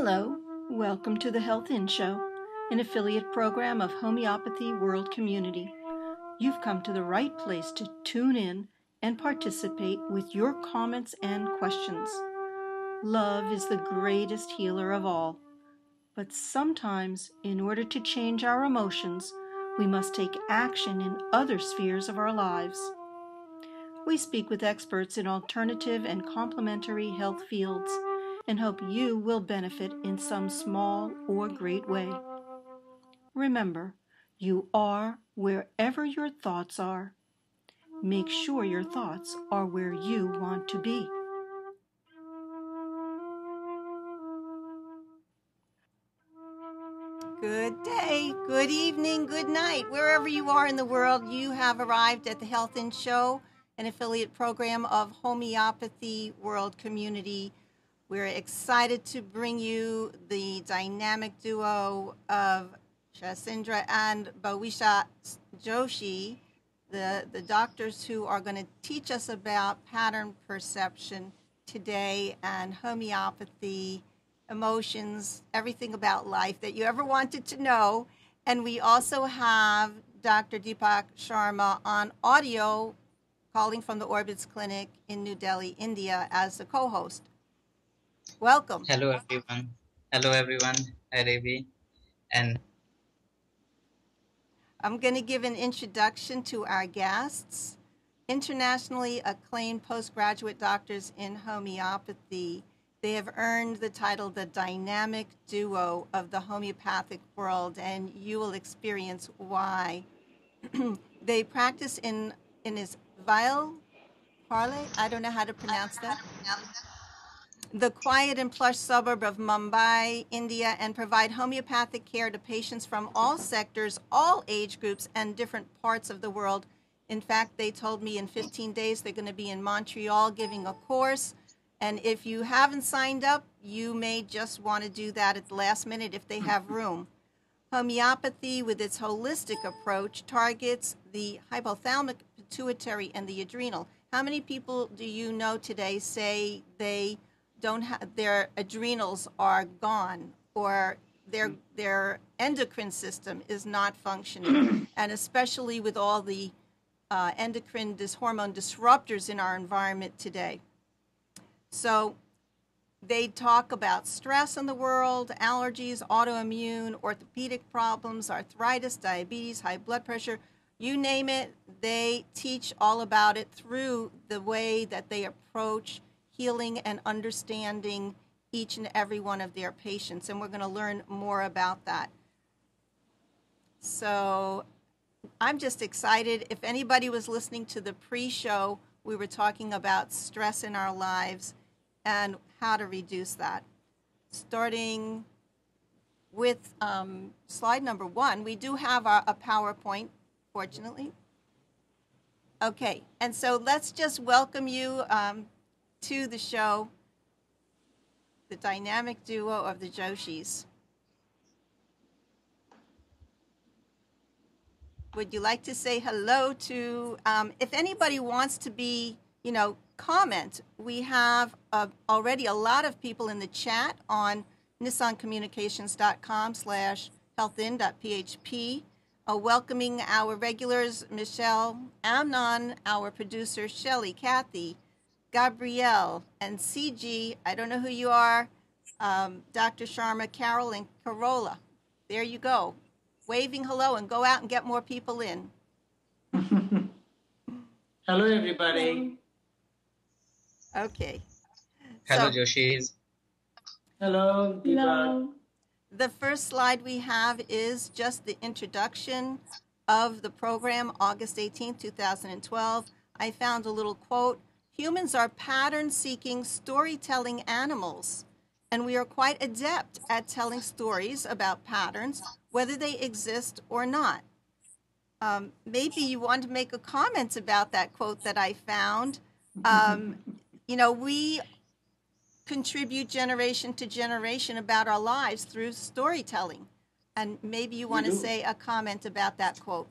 Hello, welcome to the Health In Show, an affiliate program of Homeopathy World Community. You've come to the right place to tune in and participate with your comments and questions. Love is the greatest healer of all, but sometimes, in order to change our emotions, we must take action in other spheres of our lives. We speak with experts in alternative and complementary health fields and hope you will benefit in some small or great way. Remember, you are wherever your thoughts are. Make sure your thoughts are where you want to be. Good day, good evening, good night. Wherever you are in the world, you have arrived at the Health In Show, an affiliate program of Homeopathy World Community. We're excited to bring you the dynamic duo of Shasindra and Bhawisha Joshi, the doctors who are going to teach us about pattern perception today and homeopathy, emotions, everything about life that you ever wanted to know. And we also have Dr. Deepak Sharma on audio, calling from the Orbits Clinic in New Delhi, India, as a co-host. Welcome. Hello everyone. Hello everyone. Hi Ravi. And I'm going to give an introduction to our guests. Internationally acclaimed postgraduate doctors in homeopathy. They have earned the title the dynamic duo of the homeopathic world, and you will experience why. They practice in Isvail Parle. I don't know how to pronounce that. The quiet and plush suburb of Mumbai, India, and provide homeopathic care to patients from all sectors, all age groups, and different parts of the world. In fact, they told me in 15 days they're going to be in Montreal giving a course. And if you haven't signed up, you may just want to do that at the last minute if they have room. Homeopathy, with its holistic approach, targets the hypothalamic, pituitary, and the adrenal. How many people do you know today say they don't have, their adrenals are gone, or their endocrine system is not functioning? And especially with all the endocrine hormone disruptors in our environment today. So they talk about stress in the world, allergies, autoimmune, orthopedic problems, arthritis, diabetes, high blood pressure, you name it. They teach all about it through the way that they approach healing and understanding each and every one of their patients. And we're going to learn more about that. So I'm just excited. If anybody was listening to the pre-show, we were talking about stress in our lives and how to reduce that. Starting with slide number 1, we do have a PowerPoint, fortunately. Okay, and so let's just welcome you to the show, the dynamic duo of the Joshis. Would you like to say hello to, if anybody wants to be, comment. We have already a lot of people in the chat on nissancommunications.com/healthin.php, welcoming our regulars, Michelle, Amnon, our producer, Shelley, Kathy, Gabrielle, and CG, I don't know who you are, Dr. Sharma, Carol, and Carola. There you go. Waving hello, and go out and get more people in. Hello, everybody. Okay. hello So, Joshi. Hello, Deepak. the first slide we have is just the introduction of the program, August 18th, 2012. I found a little quote: humans are pattern-seeking, storytelling animals, and we are quite adept at telling stories about patterns, whether they exist or not. Maybe you want to make a comment about that quote that I found. We contribute generation to generation about our lives through storytelling. And maybe you want to say a comment about that quote.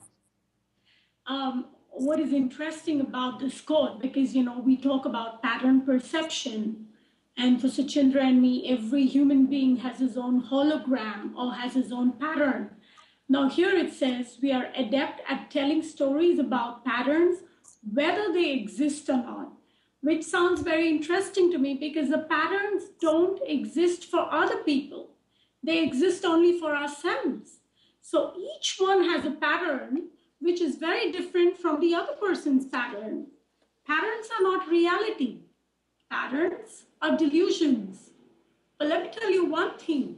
What is interesting about this quote, because, we talk about pattern perception, And for Sachindra and me, every human being has his own hologram or has his own pattern. Now, here it says we are adept at telling stories about patterns, whether they exist or not, which sounds very interesting to me because the patterns don't exist for other people, they exist only for ourselves. So each one has a pattern which is very different from the other person's pattern. Patterns are not reality. Patterns are delusions. But let me tell you one thing.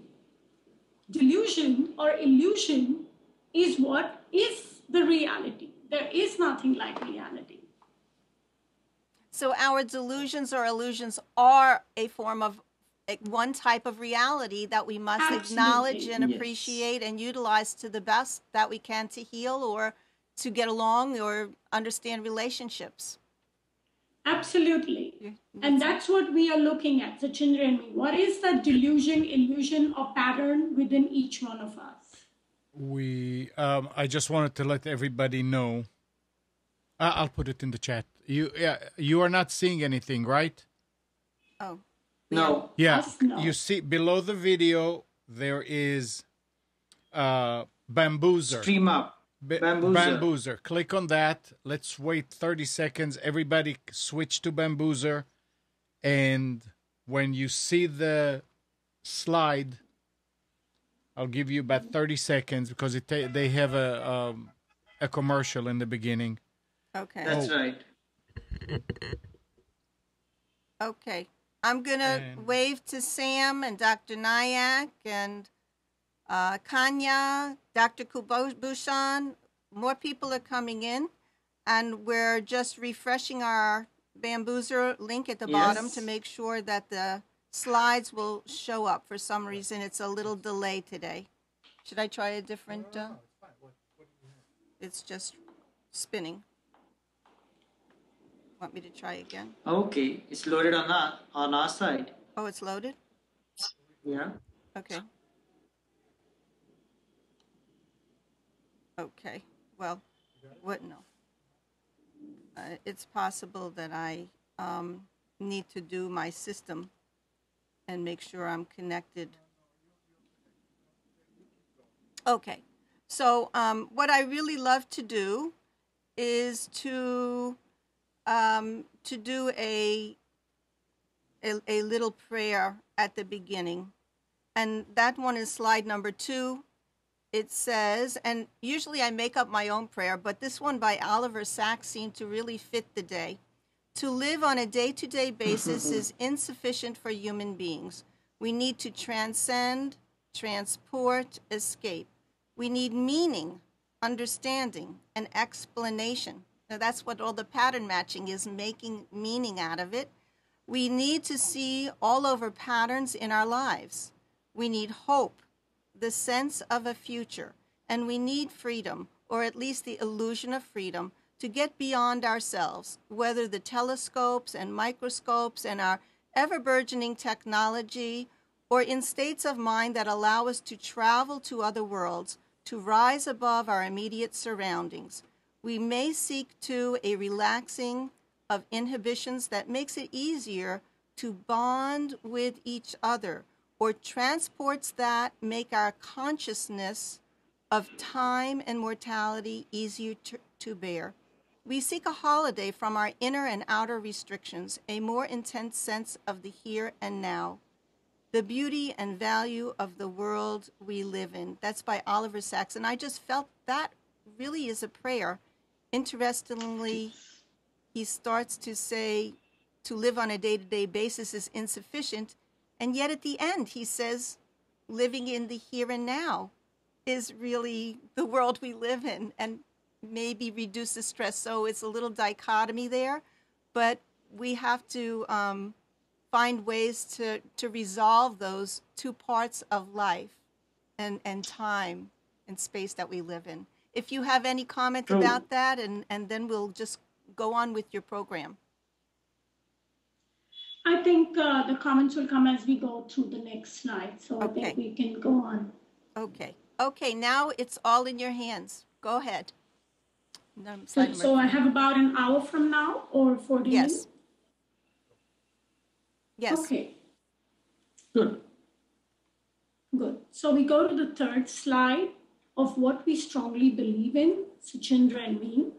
Delusion or illusion is what is the reality. There is nothing like reality. So our delusions or illusions are a form of one type of reality that we must acknowledge and appreciate and utilize to the best that we can to heal or to get along or understand relationships. Absolutely. And that's what we are looking at, Sachindra and me. What is the delusion, illusion, or pattern within each one of us? I just wanted to let everybody know. I'll put it in the chat. You are not seeing anything, right? Oh. No. Yeah. No. You see below the video there is Bamboozer. Stream up. Bamboozer. Click on that. Let's wait 30 seconds. Everybody switch to Bamboozer. And when you see the slide, I'll give you about 30 seconds because they have a commercial in the beginning. Okay. That's right. Okay. I'm going to wave to Sam and Dr. Nayak and Kanya, Dr. Kubushan. More people are coming in, and we're just refreshing our Bamboozer link at the bottom to make sure that the slides will show up. For some reason, it's a little delay today. Should I try a different? It's just spinning. Want me to try again? Okay, it's loaded on our side. Oh, it's loaded? Yeah. Okay. Okay. Well, what? No. It's possible that I need to do my system and make sure I'm connected. Okay. So what I really love to do is to do a little prayer at the beginning. And that one is slide number 2. It says, and usually I make up my own prayer, but this one by Oliver Sacks seemed to really fit the day. To live on a day-to-day basis is insufficient for human beings. We need to transcend, transport, escape. We need meaning, understanding, and explanation. Now that's what all the pattern matching is, making meaning out of it. We need to see all over patterns in our lives. We need hope, the sense of a future, and we need freedom, or at least the illusion of freedom, to get beyond ourselves, whether the telescopes and microscopes and our ever-burgeoning technology, or in states of mind that allow us to travel to other worlds, to rise above our immediate surroundings. We may seek to a relaxing of inhibitions that makes it easier to bond with each other, or transports that make our consciousness of time and mortality easier to bear. We seek a holiday from our inner and outer restrictions, a more intense sense of the here and now, the beauty and value of the world we live in. That's by Oliver Sacks. And I just felt that really is a prayer. Interestingly, he starts to say to live on a day-to-day basis is insufficient. And yet at the end, he says, living in the here and now is really the world we live in, and maybe reduce the stress. So it's a little dichotomy there, but we have to find ways to resolve those two parts of life and time and space that we live in. If you have any comment about that, and then we'll just go on with your program. I think the comments will come as we go through the next slide, so I think we can go on. Okay. Okay, now it's all in your hands. Go ahead. So I have about an hour from now, or 40 minutes? Yes. Okay. Good. Good. So we go to the third slide of what we strongly believe in, Suchindra and me.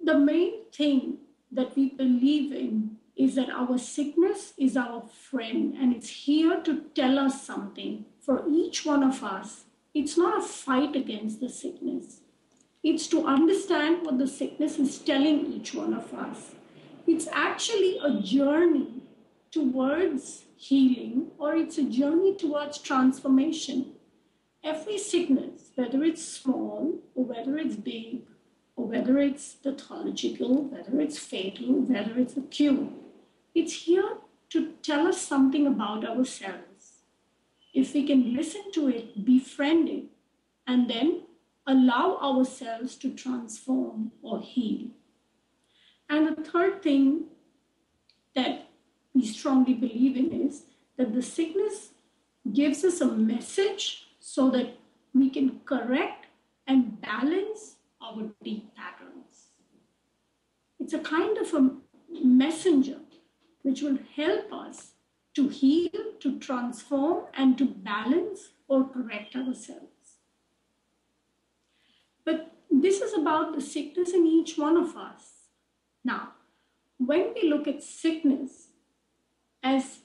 The main thing that we believe in is that our sickness is our friend and it's here to tell us something. For each one of us, it's not a fight against the sickness. It's to understand what the sickness is telling each one of us. It's actually a journey towards healing, or it's a journey towards transformation. Every sickness, whether it's small or whether it's big, or whether it's pathological, whether it's fatal, whether it's acute, it's here to tell us something about ourselves. If we can listen to it, befriend it, and then allow ourselves to transform or heal. And the third thing that we strongly believe in is that the sickness gives us a message so that we can correct and balance our deep patterns. It's a kind of a messenger which will help us to heal, to transform, and to balance or correct ourselves. But this is about the sickness in each one of us. Now, when we look at sickness as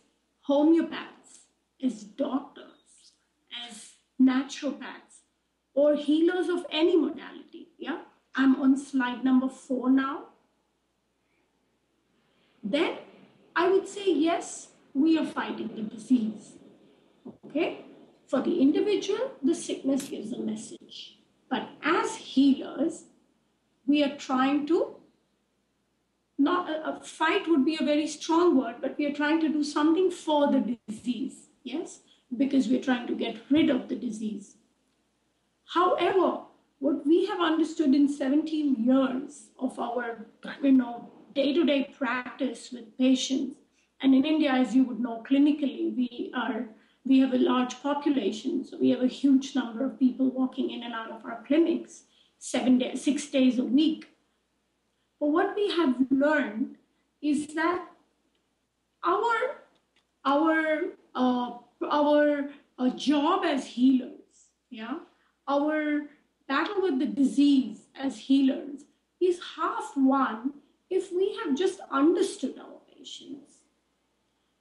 homeopaths, as doctors, as naturopaths, or healers of any modality, yeah? I'm on slide number 4 now. Then I would say, yes, we are fighting the disease, okay? For the individual, the sickness gives a message. But as healers, we are trying to, not a fight would be a very strong word, but we are trying to do something for the disease, yes? Because we're trying to get rid of the disease. However, what we have understood in 17 years of our, day-to-day practice with patients, and in India, as you would know, clinically, we have a large population, so we have a huge number of people walking in and out of our clinics 6 days a week. But what we have learned is that our job as healers, yeah, our battle with the disease as healers is half won if we have just understood our patients.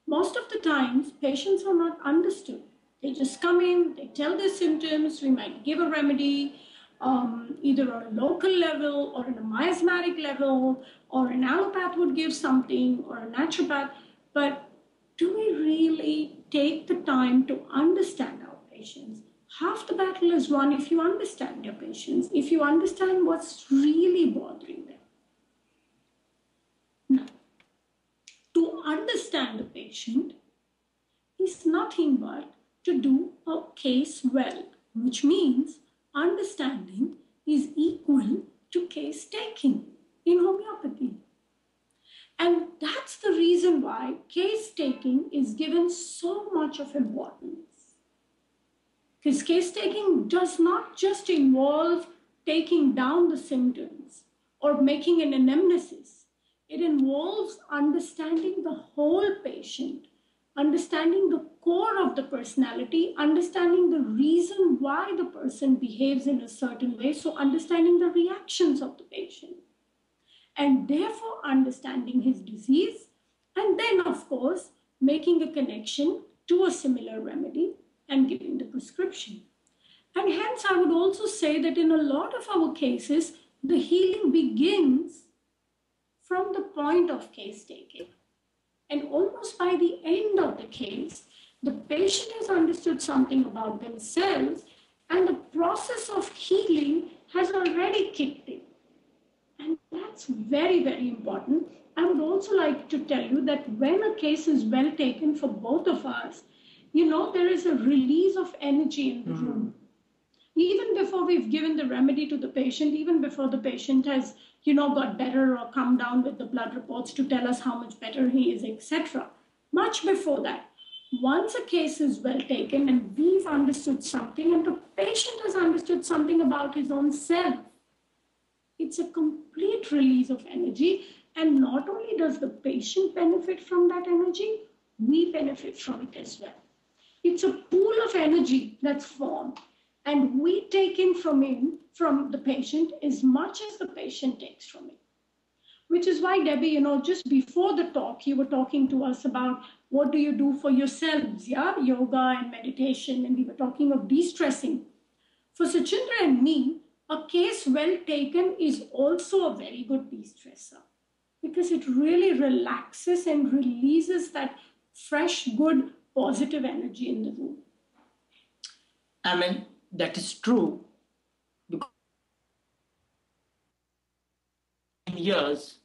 Most of the times, patients are not understood. They just come in, they tell their symptoms, we might give a remedy, either on a local level or on a miasmatic level, or an allopath would give something, or a naturopath. But do we really take the time to understand our patients? Half the battle is won if you understand your patients, if you understand what's really bothering them. Now, to understand the patient is nothing but to do a case well, which means understanding is equal to case taking in homeopathy. And that's the reason why case taking is given so much of importance. Because case taking does not just involve taking down the symptoms or making an anamnesis. It involves understanding the whole patient, understanding the core of the personality, understanding the reason why the person behaves in a certain way, so understanding the reactions of the patient, and therefore understanding his disease, and then, of course, making a connection to a similar remedy and giving the prescription. And hence, I would also say that in a lot of our cases, the healing begins from the point of case taking. And almost by the end of the case, the patient has understood something about themselves and the process of healing has already kicked in. And that's very, very important. I would also like to tell you that when a case is well taken for both of us, there is a release of energy in the room. Even before we've given the remedy to the patient, even before the patient has, got better or come down with the blood reports to tell us how much better he is, etc. Much before that, once a case is well taken and we've understood something and the patient has understood something about his own self, it's a complete release of energy. And not only does the patient benefit from that energy, we benefit from it as well. It's a pool of energy that's formed, and we take in from the patient as much as the patient takes from it. Which is why, Debbie, just before the talk, you were talking to us about what do you do for yourselves, yeah? Yoga and meditation, and we were talking of de-stressing. For Sachindra and me, a case well taken is also a very good de-stressor because it really relaxes and releases that fresh, good, positive energy in the room. I mean, that is true. Because in years,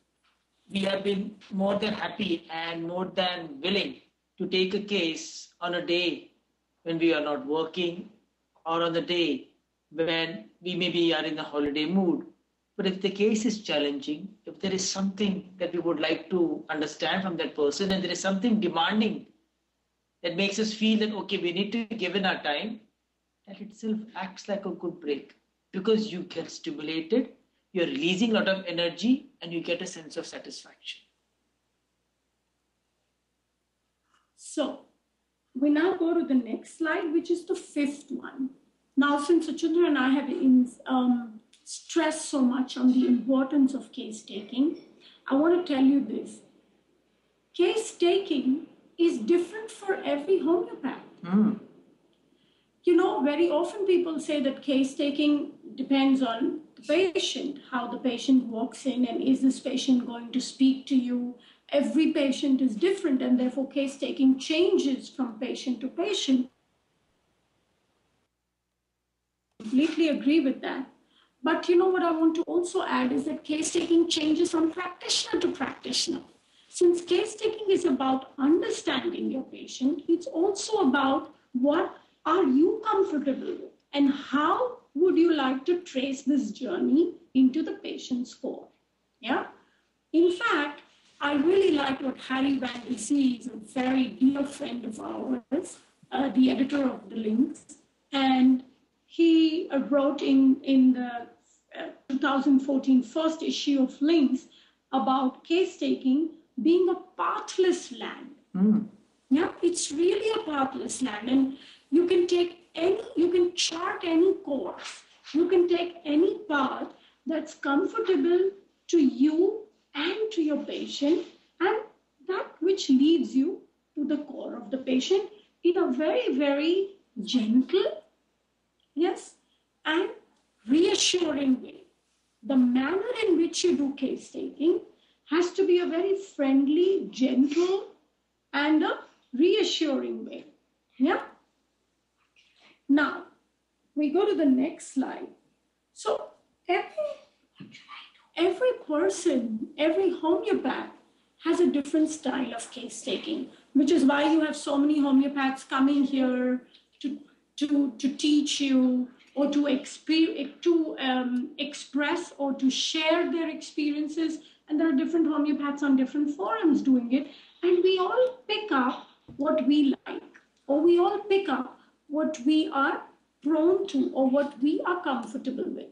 we have been more than happy and more than willing to take a case on a day when we are not working or on the day when we maybe are in a holiday mood. But if the case is challenging, if there is something that we would like to understand from that person and there is something demanding that makes us feel that, okay, we need to give in our time, that itself acts like a good break because you get stimulated, you're releasing a lot of energy, and you get a sense of satisfaction. So we now go to the next slide, which is the fifth one. Now, since Sachindra and I have stressed so much on the importance of case taking, I want to tell you this. Case taking is different for every homeopath. Very often people say that case taking depends on the patient, how the patient walks in, and is this patient going to speak to you? Every patient is different, and therefore case taking changes from patient to patient. I completely agree with that. But what I want to also add is that case taking changes from practitioner to practitioner. Since case taking is about understanding your patient, it's also about what are you comfortable with and how would you like to trace this journey into the patient's core. Yeah. In fact, I really like what Harry Van de Zee is a very dear friend of ours, the editor of the Links, and he wrote in the 2014 first issue of Links about case taking being a pathless land. Yeah, it's really a pathless land, and you can chart any course, you can take any path that's comfortable to you and to your patient, and that which leads you to the core of the patient in a very, very gentle, yes, and reassuring way. The manner in which you do case taking has to be a very friendly, gentle, and a reassuring way. Yeah. Now, we go to the next slide. So every person, every homeopath has a different style of case taking, which is why you have so many homeopaths coming here to teach you or to express or to share their experiences. And there are different homeopaths on different forums doing it. And we all pick up what we like, or we all pick up what we are prone to or what we are comfortable with.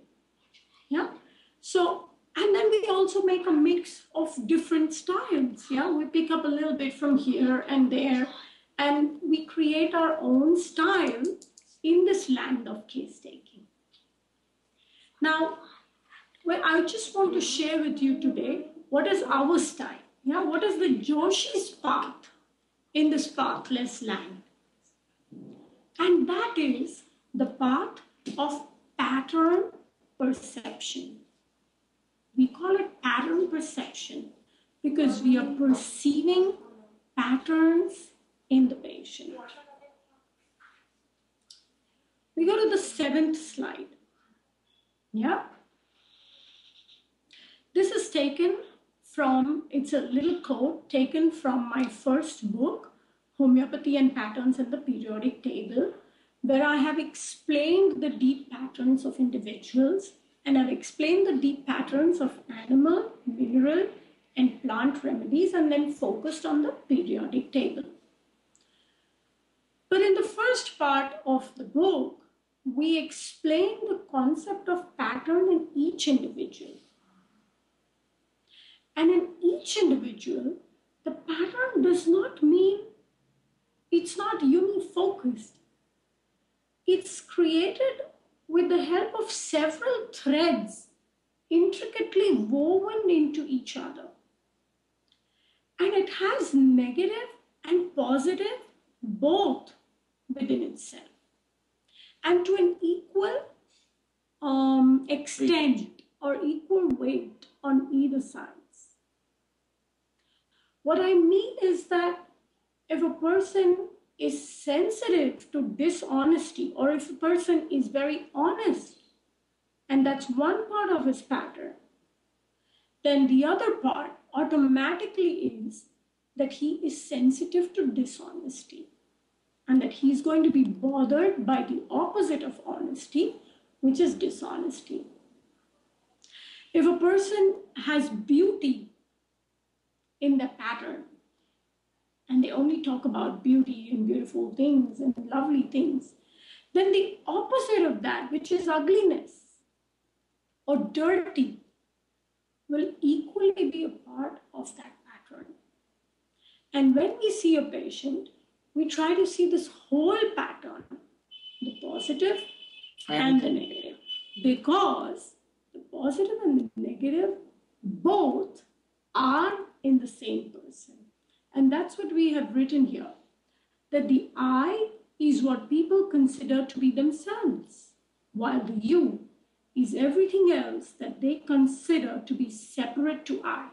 Yeah. So, and then we also make a mix of different styles. Yeah. We pick up a little bit from here and there, and we create our own style in this land of case taking. Now, I just want to share with you today what is our style. Yeah, what is the Joshi's path in this pathless land? And that is the path of pattern perception. We call it pattern perception because we are perceiving patterns in the patient. We go to the 7th slide. Yeah. This is taken from, it's a little quote taken from my first book, Homeopathy and Patterns in the Periodic Table, where I have explained the deep patterns of individuals, and I've explained the deep patterns of animal, mineral, and plant remedies, and then focused on the periodic table. But in the first part of the book, we explain the concept of pattern in each individual. And in each individual, the pattern does not mean It's not unifocused. It's created with the help of several threads intricately woven into each other. And it has negative and positive both within itself. And to an equal extent or equal weight on either sides. What I mean is that if a person is sensitive to dishonesty, or if a person is very honest, and that's one part of his pattern, then the other part automatically is that he is sensitive to dishonesty and that he's going to be bothered by the opposite of honesty, which is dishonesty. If a person has beauty in the pattern, and they only talk about beauty and beautiful things and lovely things, then the opposite of that, which is ugliness or dirty, will equally be a part of that pattern. And when we see a patient, we try to see this whole pattern, the positive and the negative, because the positive and the negative both are in the same person. And that's what we have written here, that the I is what people consider to be themselves, while the you is everything else that they consider to be separate to I.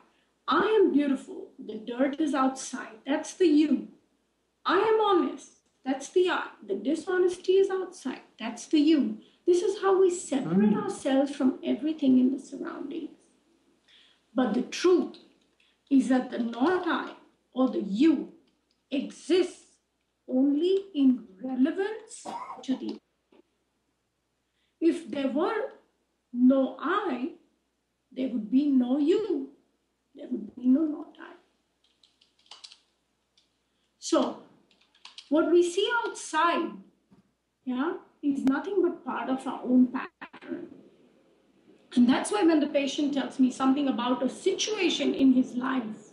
I am beautiful, the dirt is outside, that's the you. I am honest, that's the I. The dishonesty is outside, that's the you. This is how we separate ourselves from everything in the surroundings. But the truth is that the not I or the you exists only in relevance to the I. If there were no I, there would be no you. There would be no not I. So, what we see outside, is nothing but part of our own pattern. And that's why when the patient tells me something about a situation in his life,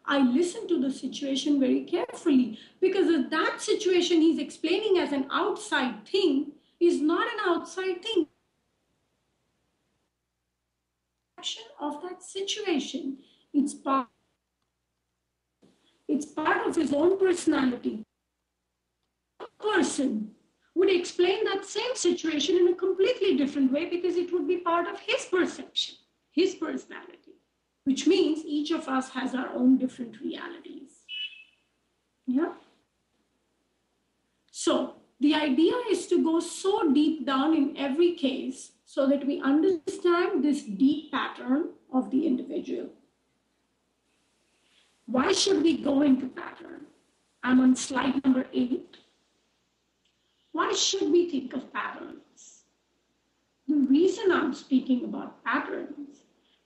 I listen to the situation very carefully, because that situation he's explaining as an outside thing is not an outside thing. Of that situation, it's part of his own personality. A person would explain that same situation in a completely different way, because it would be part of his perception, his personality, which means each of us has our own different realities. Yeah. So the idea is to go so deep down in every case so that we understand this deep pattern of the individual. Why should we go into pattern? I'm on slide number 8. Why should we think of patterns? The reason I'm speaking about patterns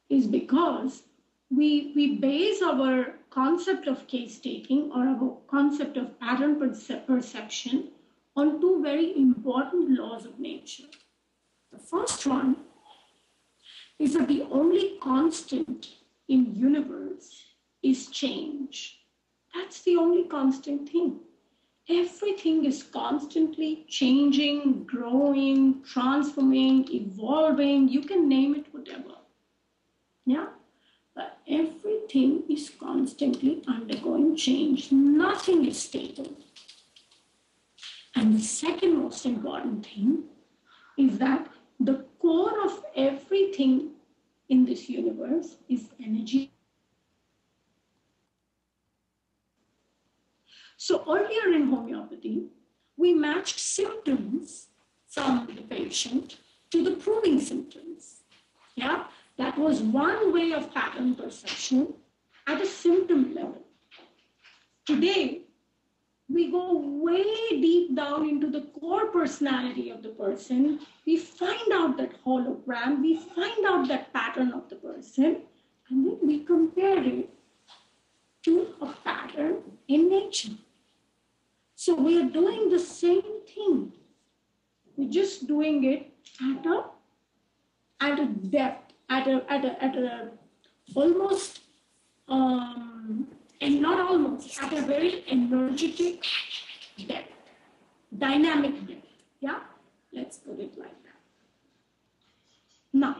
is because we base our concept of case taking or our concept of pattern perception on two very important laws of nature. The first one is that the only constant in universe is change. That's the only constant thing. Everything is constantly changing, growing, transforming, evolving. You can name it whatever. Yeah? But everything is constantly undergoing change. Nothing is stable. And the second most important thing is that the core of everything in this universe is energy. So earlier in homeopathy, we matched symptoms from the patient to the proving symptoms. Yeah, that was one way of pattern perception at a symptom level. Today, we go way deep down into the core personality of the person. We find out that hologram, we find out that pattern of the person, and then we compare it to a pattern in nature. So we are doing the same thing. We're just doing it at a depth, at a almost and not almost, at a very energetic depth, dynamic depth. Yeah, let's put it like that. Now,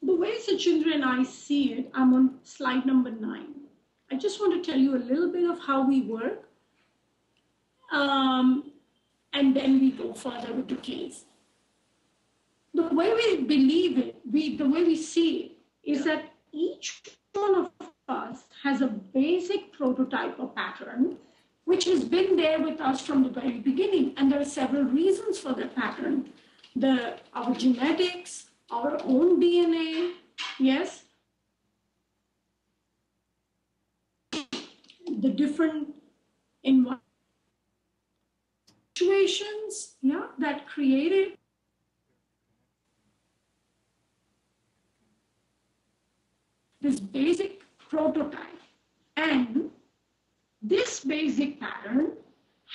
the way Sachindra and I see it, I'm on slide number 9. I just want to tell you a little bit of how we work, and then we go further with the case. The way we believe it, the way we see it, is that each one of us has a basic prototype or pattern which has been there with us from the very beginning. And there are several reasons for that pattern. Our genetics, our own DNA, yes, the different situations, yeah, that created this basic prototype. And this basic pattern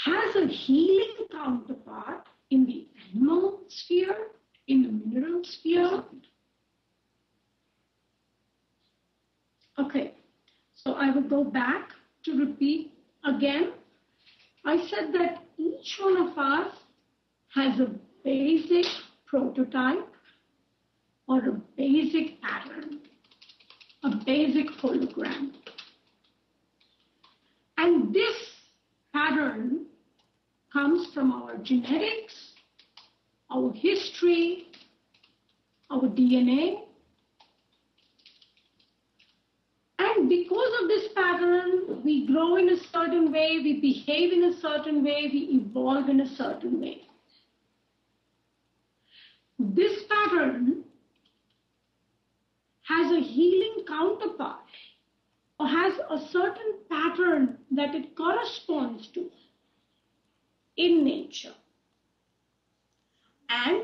has a healing counterpart in the animal sphere, in the mineral sphere. Okay, so I will go back to repeat again. I said that each one of us has a basic prototype or a basic pattern, a basic hologram. And this pattern comes from our genetics, our history, our DNA. And because of this pattern, we grow in a certain way, we behave in a certain way, we evolve in a certain way. This pattern has a healing counterpart, or has a certain pattern that it corresponds to in nature. And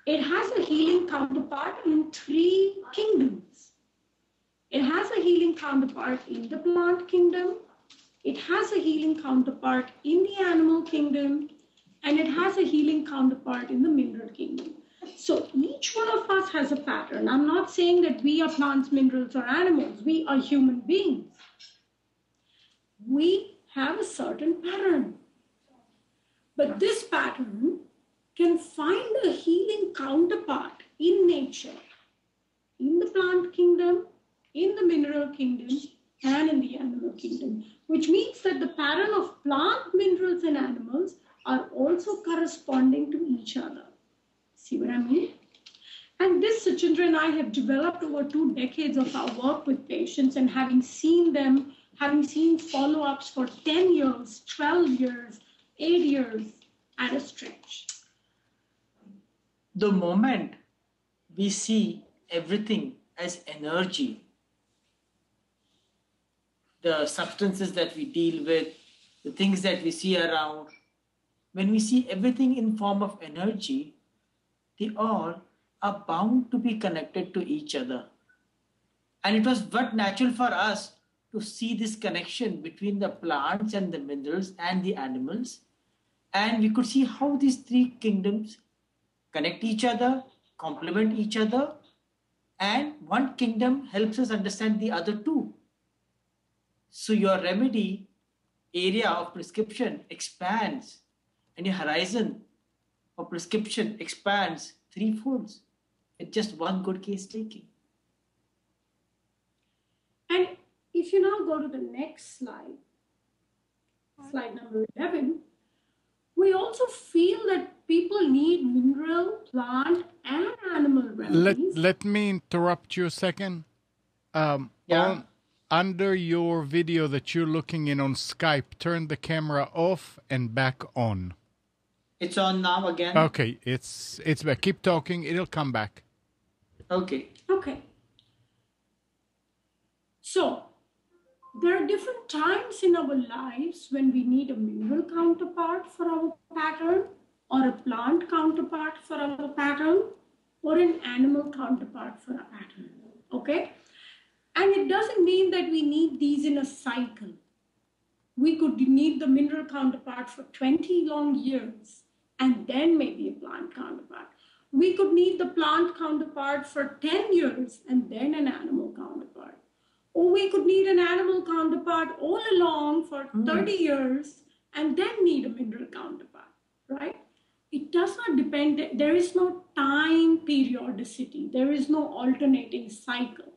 it has a healing counterpart in 3 kingdoms. It has a healing counterpart in the plant kingdom, it has a healing counterpart in the animal kingdom, and it has a healing counterpart in the mineral kingdom. So each one of us has a pattern. I'm not saying that we are plants, minerals, or animals. We are human beings. We have a certain pattern. But this pattern can find a healing counterpart in nature, in the plant kingdom, in the mineral kingdom, and in the animal kingdom, which means that the pattern of plant, minerals, and animals are also corresponding to each other. See what I mean? And this Sachindra and I have developed over 2 decades of our work with patients, and having seen follow-ups for 10 years, 12 years, 8 years at a stretch. The moment we see everything as energy, the substances that we deal with, the things that we see around, when we see everything in form of energy, they all are bound to be connected to each other. And it was but natural for us to see this connection between the plants and the minerals and the animals. And we could see how these 3 kingdoms connect each other, complement each other, and one kingdom helps us understand the other 2. So your remedy area of prescription expands, and your horizon of prescription expands 3-folds with just one good case taking. And if you now go to the next slide, slide number 11, we also feel that people need mineral, plant, and animal remedies. Let me interrupt you a second. Under your video that you're looking in on Skype, turn the camera off and back on. It's on now again? Okay, it's back. Keep talking, it'll come back. Okay. Okay. So, there are different times in our lives when we need a mineral counterpart for our pattern, or a plant counterpart for our pattern, or an animal counterpart for our pattern. Okay? And it doesn't mean that we need these in a cycle. We could need the mineral counterpart for 20 long years, and then maybe a plant counterpart. We could need the plant counterpart for 10 years, and then an animal counterpart. Or we could need an animal counterpart all along for 30 years and then need a mineral counterpart, right? It does not depend, there is no time periodicity, there is no alternating cycle.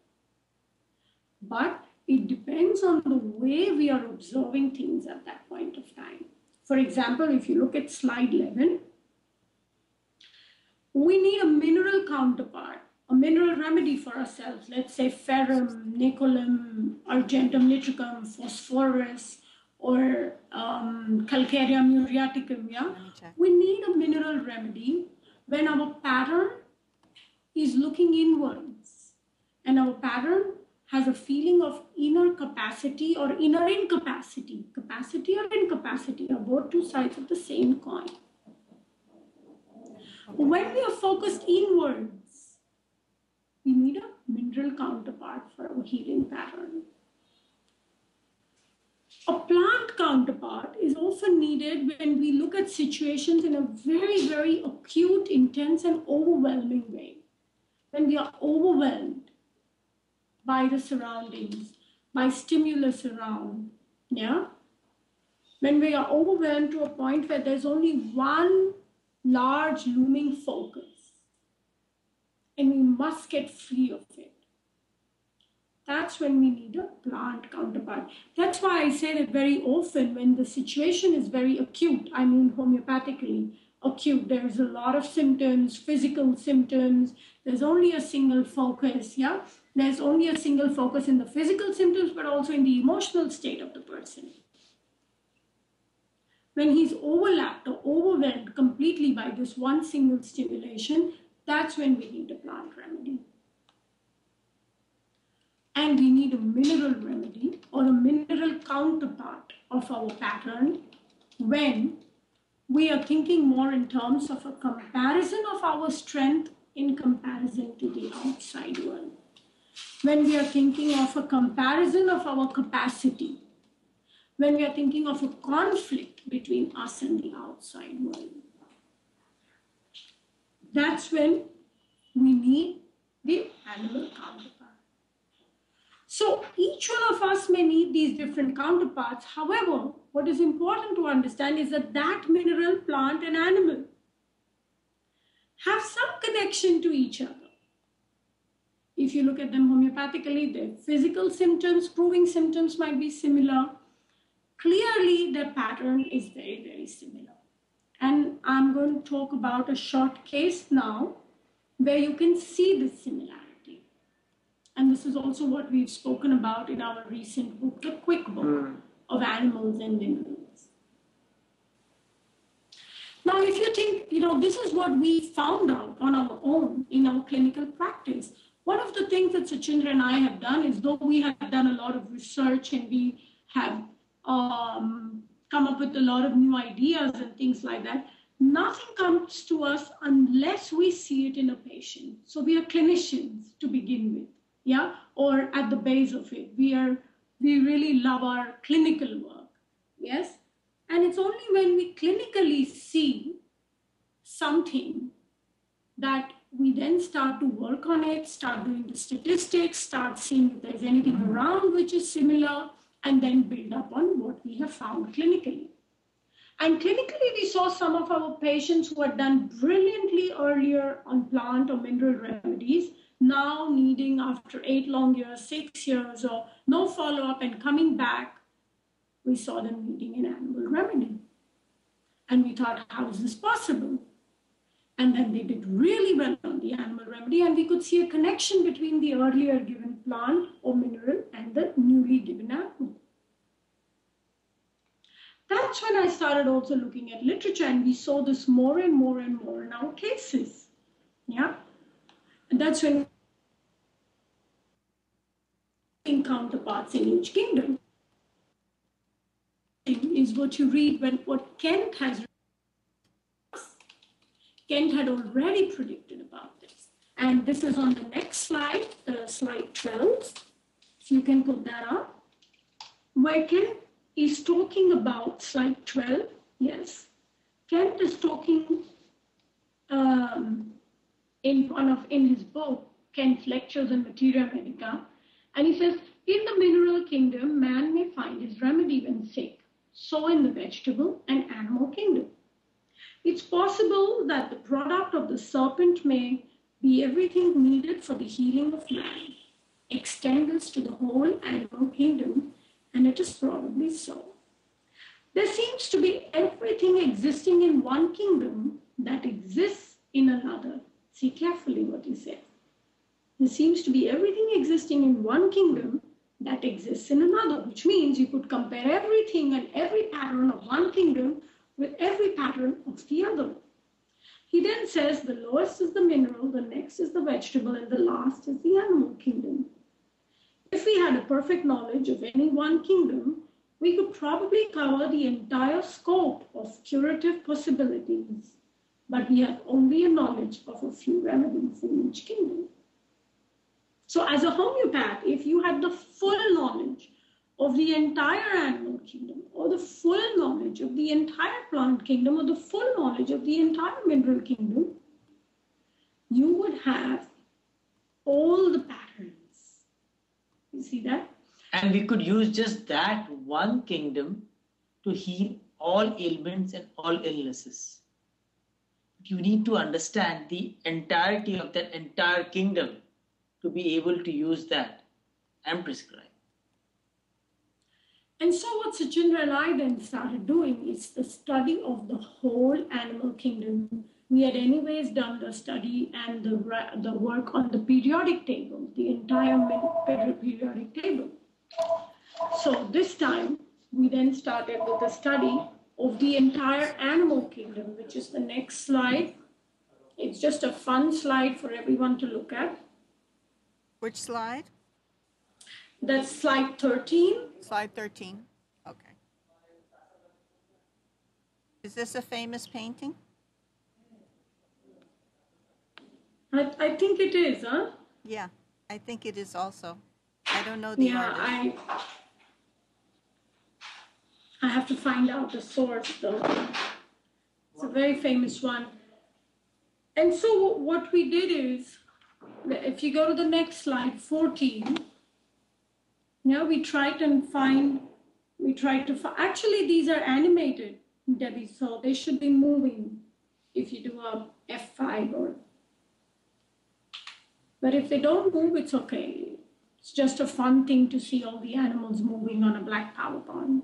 But it depends on the way we are observing things at that point of time. For example, if you look at slide 11, we need a mineral counterpart, a mineral remedy for ourselves, let's say ferrum, nickel, argentum nitricum, phosphorus, or calcareum muriaticum, yeah? We need a mineral remedy when our pattern is looking inwards and our pattern has a feeling of inner capacity or inner incapacity. Capacity or incapacity are both two sides of the same coin. When we are focused inwards, we need a mineral counterpart for our healing pattern. A plant counterpart is often needed when we look at situations in a very, very acute, intense, and overwhelming way. When we are overwhelmed by the surroundings, by stimulus around, yeah? When we are overwhelmed to a point where there's only one large looming focus and we must get free of it. That's when we need a plant counterpart. That's why I say that very often when the situation is very acute, I mean homeopathically acute, there's a lot of symptoms, physical symptoms, there's only a single focus, yeah? There's only a single focus in the physical symptoms, but also in the emotional state of the person. When he's overlapped or overwhelmed completely by this one single stimulation, that's when we need a plant remedy. And we need a mineral remedy or a mineral counterpart of our pattern when we are thinking more in terms of a comparison of our strength in comparison to the outside world. When we are thinking of a comparison of our capacity, when we are thinking of a conflict between us and the outside world. That's when we need the animal counterpart. So each one of us may need these different counterparts. However, what is important to understand is that that mineral, plant, and animal have some connection to each other. If you look at them homeopathically, their physical symptoms, proving symptoms might be similar. Clearly, their pattern is very, very similar. And I'm going to talk about a short case now where you can see this similarity. And this is also what we've spoken about in our recent book, the Quick Book of Animals and Minerals. Now, if you think, this is what we found out on our own in our clinical practice. One of the things that Sachindra and I have done is, though we have done a lot of research and we have come up with a lot of new ideas and things like that, nothing comes to us unless we see it in a patient. So we are clinicians to begin with, yeah, or at the base of it. We really love our clinical work, yes, and it's only when we clinically see something that we then start to work on it, start doing the statistics, start seeing if there's anything around which is similar, and then build up on what we have found clinically. And clinically, we saw some of our patients who had done brilliantly earlier on plant or mineral remedies, now needing after 8 long years, 6 years, or no follow-up and coming back, we saw them needing an animal remedy. And we thought, how is this possible? And then they did really well on the animal remedy, and we could see a connection between the earlier given plant or mineral and the newly given animal. That's when I started also looking at literature, and we saw this more and more and more in our cases. Yeah? And that's when counterparts in each kingdom is what you read when what Kent has. Kent had already predicted about this. And this is on the next slide, slide 12. If you can put that up. Where Kent is talking about, slide 12, yes. Kent is talking in his book, Kent's Lectures on Materia Medica. And he says, In the mineral kingdom, man may find his remedy when sick. So in the vegetable and animal kingdom. It's possible that the product of the serpent may be everything needed for the healing of man. Extend this to the whole animal kingdom, and it is probably so. There seems to be everything existing in one kingdom that exists in another. See carefully what he says. There seems to be everything existing in one kingdom that exists in another, which means you could compare everything and every pattern of one kingdom with every pattern of the other. He then says the lowest is the mineral, the next is the vegetable, and the last is the animal kingdom. If we had a perfect knowledge of any one kingdom, we could probably cover the entire scope of curative possibilities, but we have only a knowledge of a few remedies in each kingdom. So as a homeopath, if you had the full knowledge of the entire animal kingdom, or the full knowledge of the entire plant kingdom, or the full knowledge of the entire mineral kingdom, you would have all the patterns. You see that? And we could use just that one kingdom to heal all ailments and all illnesses. You need to understand the entirety of that entire kingdom to be able to use that and prescribe. And so what Sachindra and I then started doing is the study of the whole animal kingdom. We had anyways done the study and the work on the periodic table, the entire periodic table. So this time, we then started with the study of the entire animal kingdom, which is the next slide. It's just a fun slide for everyone to look at. Which slide? That's slide 13. Slide 13. Okay. Is this a famous painting? I think it is, huh? Yeah, I think it is also. I don't know the artist. I have to find out the source, though. It's a very famous one. And so what we did is, if you go to the next slide, 14, we tried to find, actually these are animated, Debbie, so they should be moving if you do a F5 but if they don't move, it's okay. It's just a fun thing to see all the animals moving on a black PowerPoint.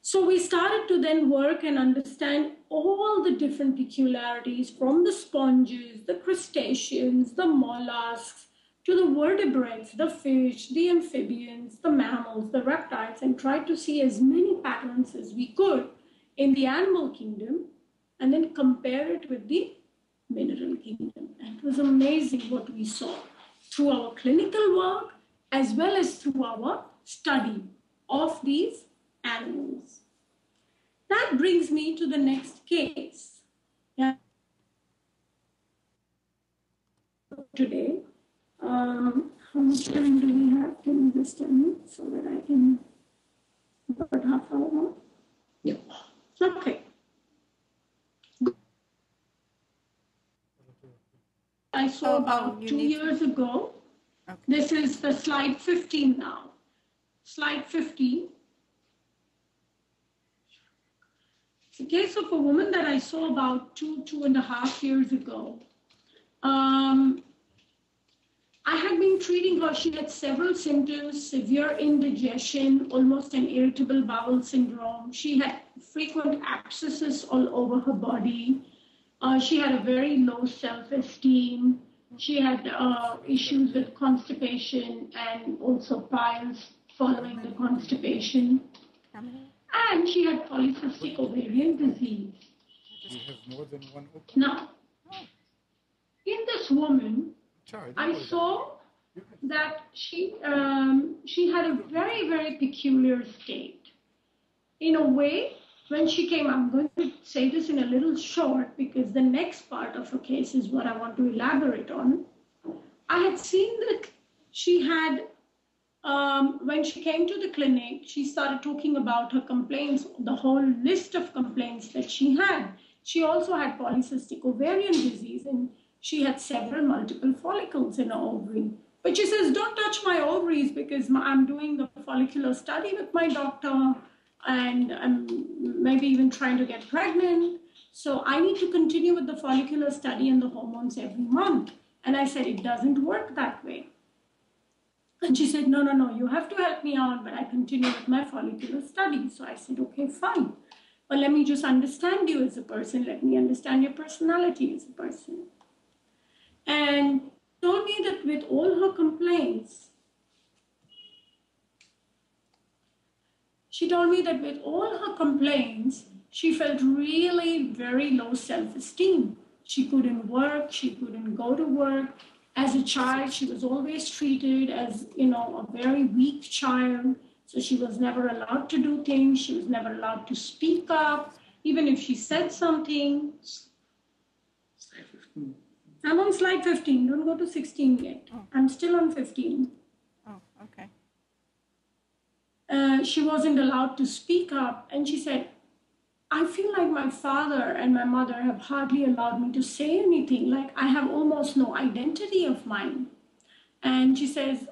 So we started to then work and understand all the different peculiarities from the sponges, the crustaceans, the mollusks, to the vertebrates, the fish, the amphibians, the mammals, the reptiles, and tried to see as many patterns as we could in the animal kingdom and then compare it with the mineral kingdom. And it was amazing what we saw through our clinical work as well as through our study of these animals. That brings me to the next case. Today, how much time do we have? Can you just tell me so that I can about half hour? Yeah. Okay. I saw about 2 years ago. Okay. This is the slide 15 now. Slide 15. It's a case of a woman that I saw about 2.5 years ago. I had been treating her. She had several symptoms: severe indigestion, almost an irritable bowel syndrome. She had frequent abscesses all over her body. She had a very low self-esteem. She had issues with constipation and also piles following the constipation. And she had polycystic ovarian disease. We have more than one open. Now, in this woman, I saw that she had a very, very peculiar state. In a way, when she came, I'm going to say this in a little short because the next part of her case is what I want to elaborate on. I had seen that she had, when she came to the clinic, she started talking about her complaints, the whole list of complaints that she had. She also had polycystic ovarian disease and she had several multiple follicles in her ovary. But she says, don't touch my ovaries because I'm doing the follicular study with my doctor and I'm maybe even trying to get pregnant. So I need to continue with the follicular study and the hormones every month. And I said, it doesn't work that way. And she said, no, you have to help me out, but I continue with my follicular study. So I said, okay, fine. But let me just understand you as a person. Let me understand your personality as a person. And told me that with all her complaints, she felt really very low self-esteem. She couldn't work, she couldn't go to work. As a child, she was always treated as, a very weak child. So she was never allowed to do things. She was never allowed to speak up. Even if she said something. I'm on slide 15. Don't go to 16 yet. Oh. I'm still on 15. Oh, okay. She wasn't allowed to speak up. And she said, I feel like my father and my mother have hardly allowed me to say anything. Like I have almost no identity of mine. And she says,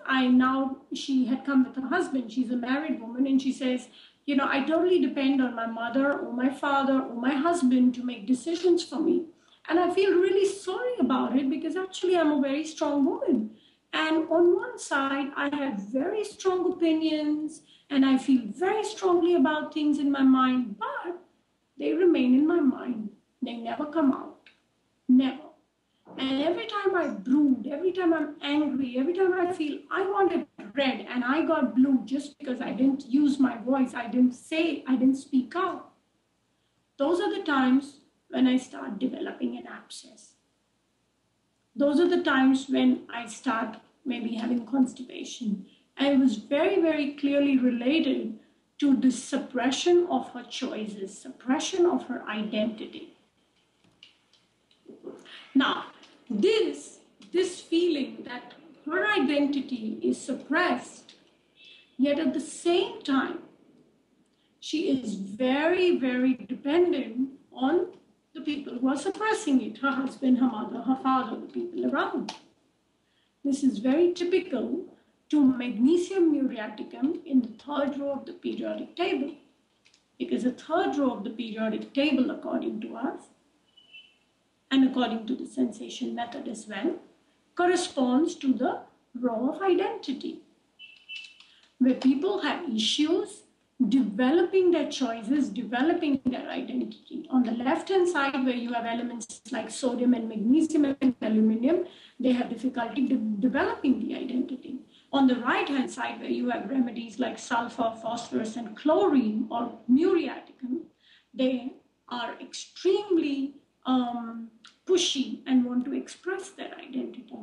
she had come with her husband. She's a married woman. And she says, I totally depend on my mother or my father or my husband to make decisions for me. And I feel really sorry about it because actually I'm a very strong woman. And on one side, I have very strong opinions and I feel very strongly about things in my mind, but they remain in my mind. They never come out. Never. And every time I brood, every time I'm angry, every time I feel I wanted red and I got blue just because I didn't use my voice, I didn't speak out. Those are the times when I start developing an abscess. Those are the times when I start maybe having constipation. And it was very, very clearly related to the suppression of her choices, suppression of her identity. Now, this feeling that her identity is suppressed, yet at the same time, she is very, very dependent on the people who are suppressing it, her husband, her mother, her father, the people around. This is very typical to magnesium muriaticum in the third row of the periodic table, because the third row of the periodic table, according to us, and according to the sensation method as well, corresponds to the row of identity, where people have issues developing their choices, developing their identity. On the left-hand side, where you have elements like sodium and magnesium and aluminum, they have difficulty developing the identity. On the right-hand side, where you have remedies like sulfur, phosphorus, and chlorine or muriaticum, they are extremely pushy and want to express their identity.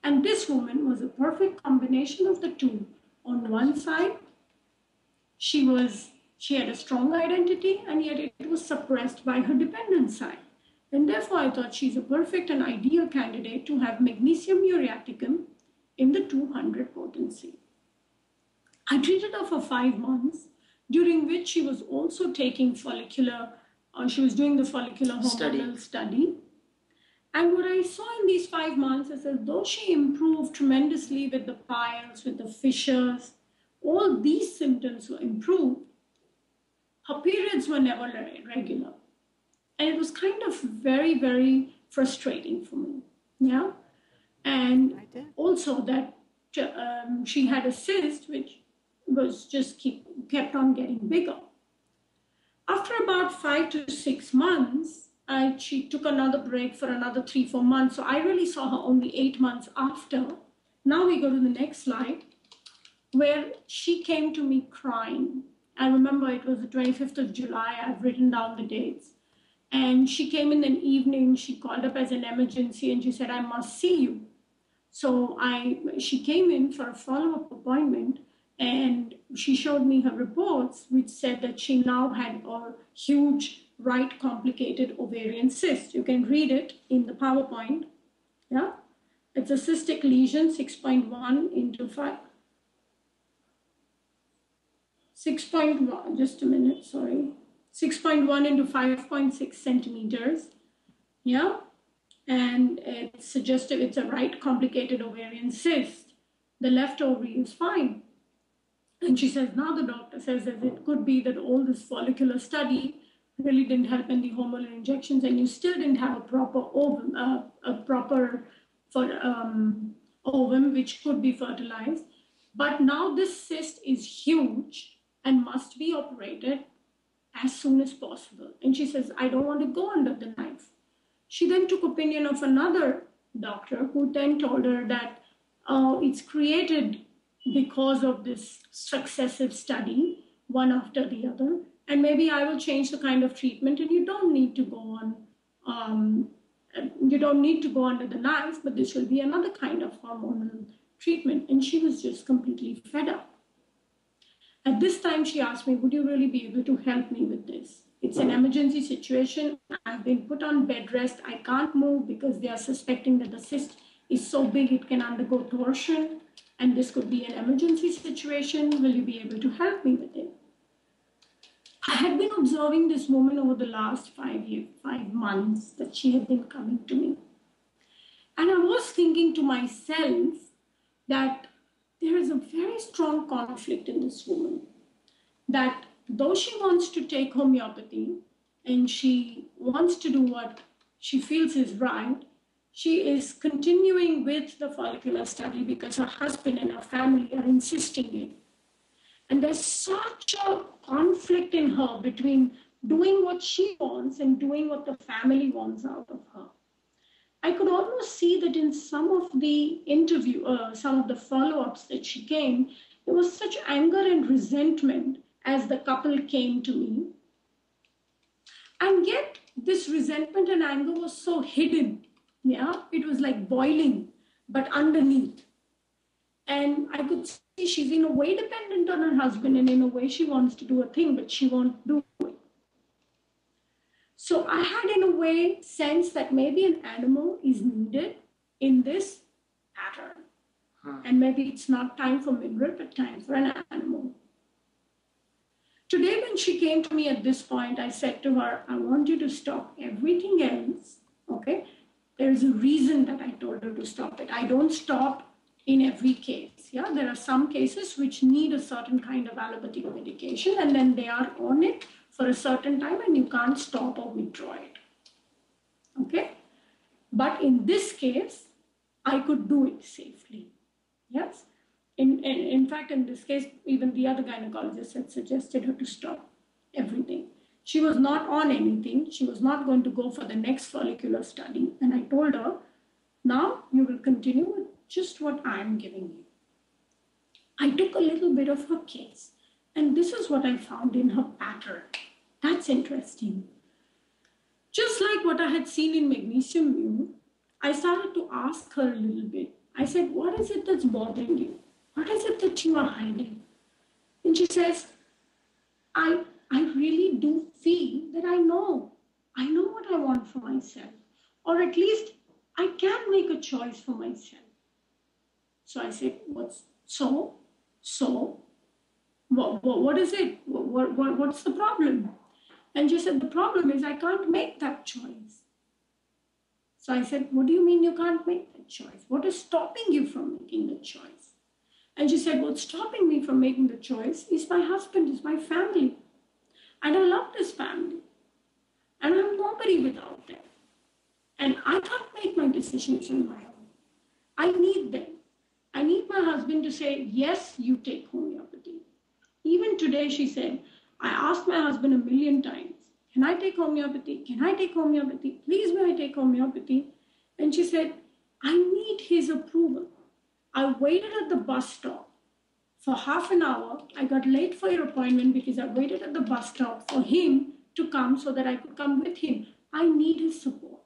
And this woman was a perfect combination of the two. On one side, she had a strong identity, and yet it was suppressed by her dependent side. And therefore, I thought she's a perfect and ideal candidate to have magnesium muriaticum in the 200 potency. I treated her for 5 months, during which she was also taking she was doing the follicular hormonal study. And what I saw in these 5 months is that though she improved tremendously with the piles, with the fissures, all these symptoms were improved, her periods were never regular. And it was kind of very, very frustrating for me. Yeah. And also that she had a cyst, which was just kept on getting bigger. After about 5 to 6 months, she took another break for another 3-4 months. So I really saw her only 8 months after. Now we go to the next slide, where she came to me crying. I remember it was the 25th of July. I've written down the dates. And she came in an evening. She called up as an emergency and she said, I must see you. So she came in for a follow-up appointment, and she showed me her reports, which said that she now had a huge right complicated ovarian cyst. You can read it in the PowerPoint. Yeah, it's a cystic lesion, 6.1 into 5. 6.1, just a minute, sorry. 6.1 into 5.6 centimeters. Yeah, and it's suggestive it's a right complicated ovarian cyst. The left ovary is fine. And she says, now the doctor says that it could be that all this follicular study really didn't help in the hormonal injections, and you still didn't have a proper ovum, ovum which could be fertilized. But now this cyst is huge and must be operated as soon as possible. And she says, I don't want to go under the knife. She then took opinion of another doctor who then told her that it's created because of this successive study, one after the other, and maybe I will change the kind of treatment, and you don't need to go under the knife, but this will be another kind of hormonal treatment. And she was just completely fed up. At this time, she asked me, would you really be able to help me with this? It's an emergency situation. I've been put on bed rest. I can't move because they are suspecting that the cyst is so big it can undergo torsion, and this could be an emergency situation. Will you be able to help me with it? I had been observing this woman over the last 5 months that she had been coming to me. And I was thinking to myself that there is a very strong conflict in this woman, that though she wants to take homeopathy and she wants to do what she feels is right, she is continuing with the follicular study because her husband and her family are insisting it. And there's such a conflict in her between doing what she wants and doing what the family wants out of her. I could almost see that in some of the some of the follow-ups that she came, there was such anger and resentment as the couple came to me. And yet this resentment and anger was so hidden. Yeah, it was like boiling, but underneath. And I could see she's in a way dependent on her husband, and in a way she wants to do a thing, but she won't do it. So I had, in a way, sense that maybe an animal is needed in this pattern. And maybe it's not time for mineral, but time for an animal. Today, when she came to me at this point, I said to her, I want you to stop everything else, okay? There's a reason that I told her to stop it. I don't stop in every case, yeah? There are some cases which need a certain kind of allopathic medication, and then they are on it for a certain time and you can't stop or withdraw it, okay? But in this case, I could do it safely, yes? In fact, in this case, even the other gynecologist had suggested her to stop everything. She was not on anything. She was not going to go for the next follicular study. And I told her, now you will continue with just what I'm giving you. I took a little bit of her case, and this is what I found in her pattern. That's interesting. Just like what I had seen in magnesium mu, I started to ask her a little bit. I said, what is it that's bothering you? What is it that you are hiding? And she says, I really do feel that I know what I want for myself, or at least I can make a choice for myself. So I said, what is it? What's the problem? And she said, the problem is I can't make that choice. So I said, what do you mean you can't make that choice? What is stopping you from making the choice? And she said, what's stopping me from making the choice is my husband, is my family. And I love this family. And I'm nobody without them. And I can't make my decisions on my own. I need them. I need my husband to say, yes, you take homeopathy. Even today, she said, I asked my husband 1,000,000 times, can I take homeopathy? Can I take homeopathy? Please, may I take homeopathy? And she said, I need his approval. I waited at the bus stop for half an hour. I got late for your appointment because I waited at the bus stop for him to come so that I could come with him. I need his support.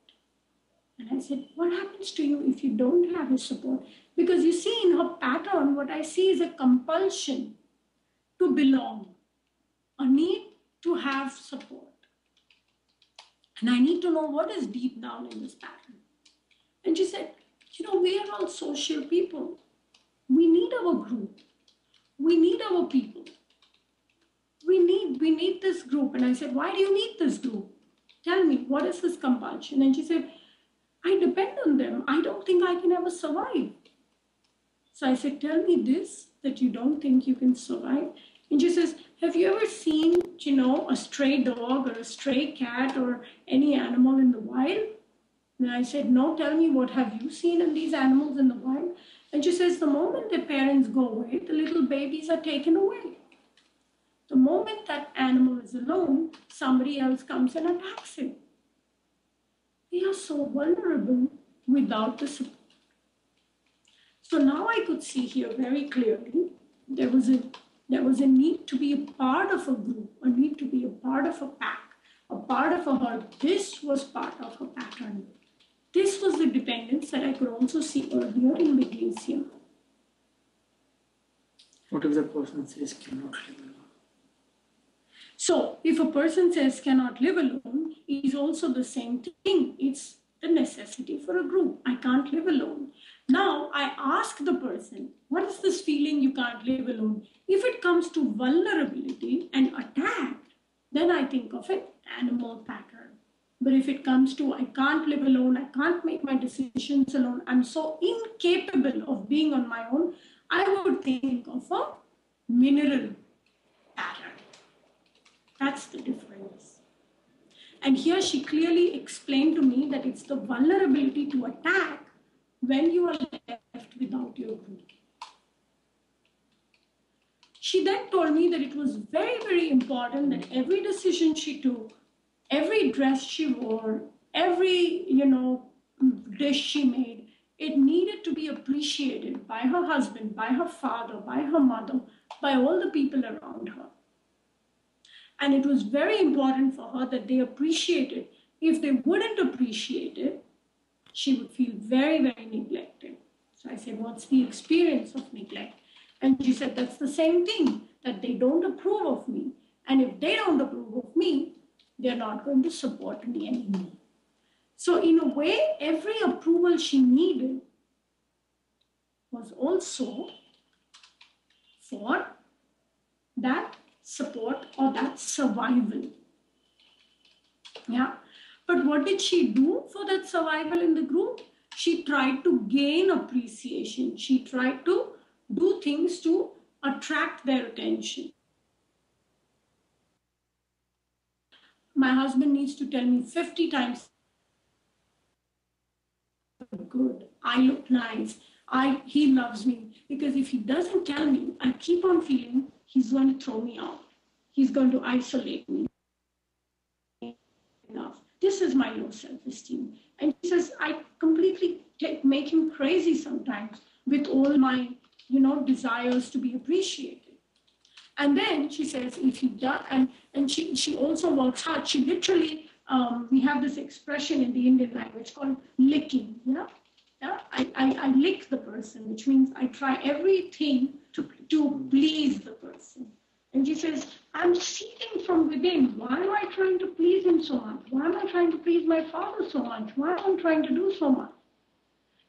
And I said, what happens to you if you don't have his support? Because you see, in her pattern, what I see is a compulsion to belong, a need to have support. And I need to know what is deep down in this pattern. And she said, we are all social people. We need our group. We need our people. We need this group. And I said, why do you need this group? Tell me, what is this compulsion? And she said, I depend on them. I don't think I can ever survive. So I said, tell me this, that you don't think you can survive. And she says, have you ever seen, a stray dog or a stray cat or any animal in the wild? And I said, no, tell me, what have you seen in these animals in the wild? And she says, the moment their parents go away, the little babies are taken away. The moment that animal is alone, somebody else comes and attacks it. They are so vulnerable without the support. So now I could see here very clearly there was a need to be a part of a group, a need to be a part of a pack, a part of a herd. This was part of a pattern. This was the dependence that I could also see earlier in magnesium. What if the person says cannot live alone? So if a person says cannot live alone, it is also the same thing. It's the necessity for a group. I can't live alone. Now I ask the person, what is this feeling you can't live alone? If it comes to vulnerability and attack, then I think of an animal pattern. But if it comes to I can't live alone, I can't make my decisions alone, I'm so incapable of being on my own, I would think of a mineral pattern. That's the difference. And here she clearly explained to me that it's the vulnerability to attack when you are left without your group. She then told me that it was very, very important that every decision she took, every dress she wore, every, dish she made, it needed to be appreciated by her husband, by her father, by her mother, by all the people around her. And it was very important for her that they appreciate it. If they wouldn't appreciate it, she would feel very, very neglected. So I said, what's the experience of neglect? And she said, that's the same thing, that they don't approve of me. And if they don't approve of me, they're not going to support me anymore. So in a way, every approval she needed was also for that support or that survival. Yeah. But what did she do for that survival in the group? She tried to gain appreciation. She tried to do things to attract their attention. My husband needs to tell me 50 times, good, I look nice, he loves me. Because if he doesn't tell me, I keep on feeling he's going to throw me out. He's going to isolate me. Enough. This is my low self-esteem. And she says, I completely make him crazy sometimes with all my, desires to be appreciated. And then she says, if he does, and she also works hard. She literally, we have this expression in the Indian language called licking, Yeah, I lick the person, which means I try everything to please the person. And she says, I'm seeking from within. Why am I trying to please him so much? Why am I trying to please my father so much? Why am I trying to do so much?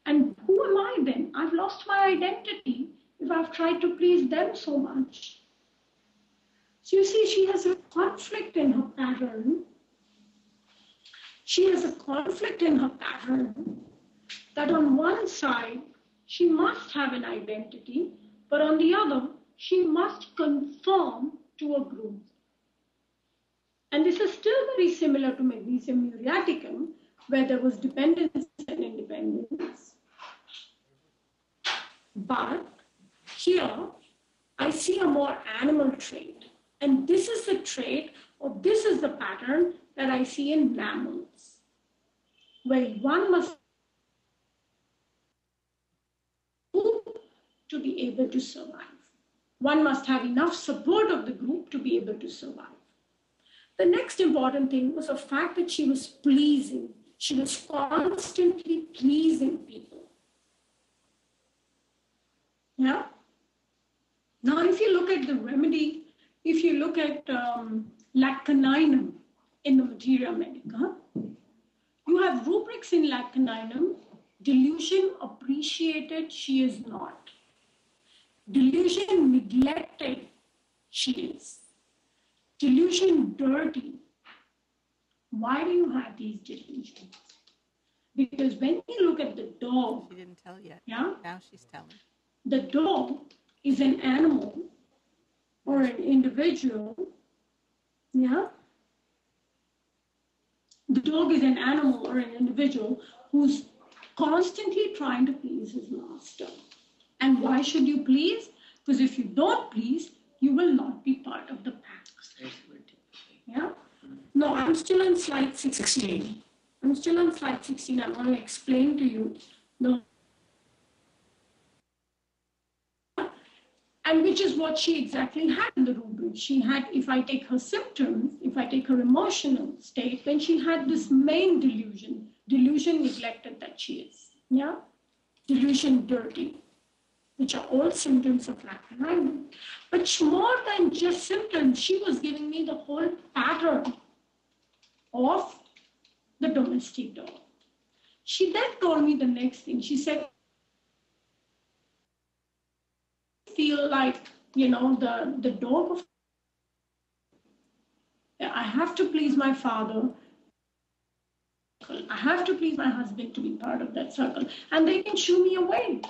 And who am I then? I've lost my identity if I've tried to please them so much. So you see, she has a conflict in her pattern. She has a conflict in her pattern that on one side, she must have an identity, but on the other, she must conform to a group. And this is still very similar to magnesium muriaticum, where there was dependence and independence. But here, I see a more animal trait. And this is the trait, or this is the pattern that I see in mammals, where one must to be able to survive. One must have enough support of the group to be able to survive. The next important thing was the fact that she was pleasing. She was constantly pleasing people. Yeah? Now, if you look at the remedy, if you look at laccaninum in the Materia Medica, you have rubrics in laccaninum. Delusion appreciated, she is not. Delusion neglected, she is. Delusion dirty. Why do you have these delusions? Because when you look at the dog, She didn't tell yet. yeah, Now she's telling. the dog is an animal or an individual, yeah. The dog is an animal or an individual who's constantly trying to please his master. And why should you please? Because if you don't please, you will not be part of the pack. Yeah? No, I'm still on slide 16. I'm still on slide 16. I want to explain to you the and which is what she exactly had in the rubric. She had, if I take her symptoms, if I take her emotional state, then she had this main delusion neglected that she is. Yeah? Delusion dirty, which are all symptoms of lack of alignment. But more than just symptoms, she was giving me the whole pattern of the domestic dog. She then told me the next thing. She said, feel like, the dog of I have to please my father. I have to please my husband to be part of that circle. And they can shoo me away.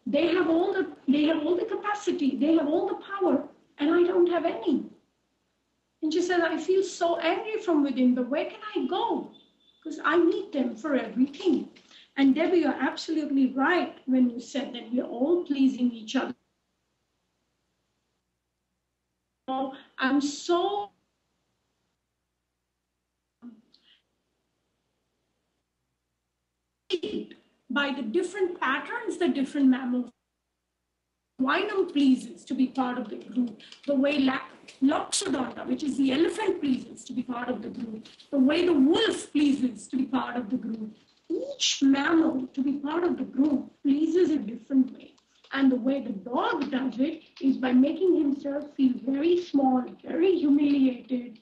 They have all the capacity, they have all the power, and I don't have any. And she said, I feel so angry from within, but where can I go? Because I need them for everything. And Debbie, you're absolutely right when you said that we're all pleasing each other. I'm so by the different patterns that different mammals. Rhino pleases to be part of the group, the way Loxodonta, which is the elephant, pleases to be part of the group, the way the wolf pleases to be part of the group. Each mammal to be part of the group pleases a different way. And the way the dog does it is by making himself feel very small, very humiliated,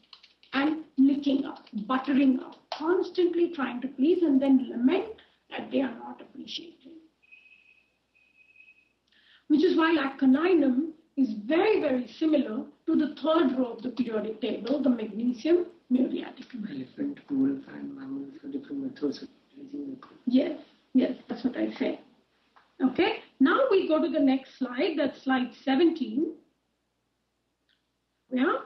and licking up, buttering up, constantly trying to please and then lament that they are not appreciated. Which is why aconium is very, very similar to the third row of the periodic table, the magnesium muriaticum. Elephant, wolf, and mammals have different methods of pleasing the group. Yes, that's what I say. Okay, now we go to the next slide, that's slide 17. Yeah,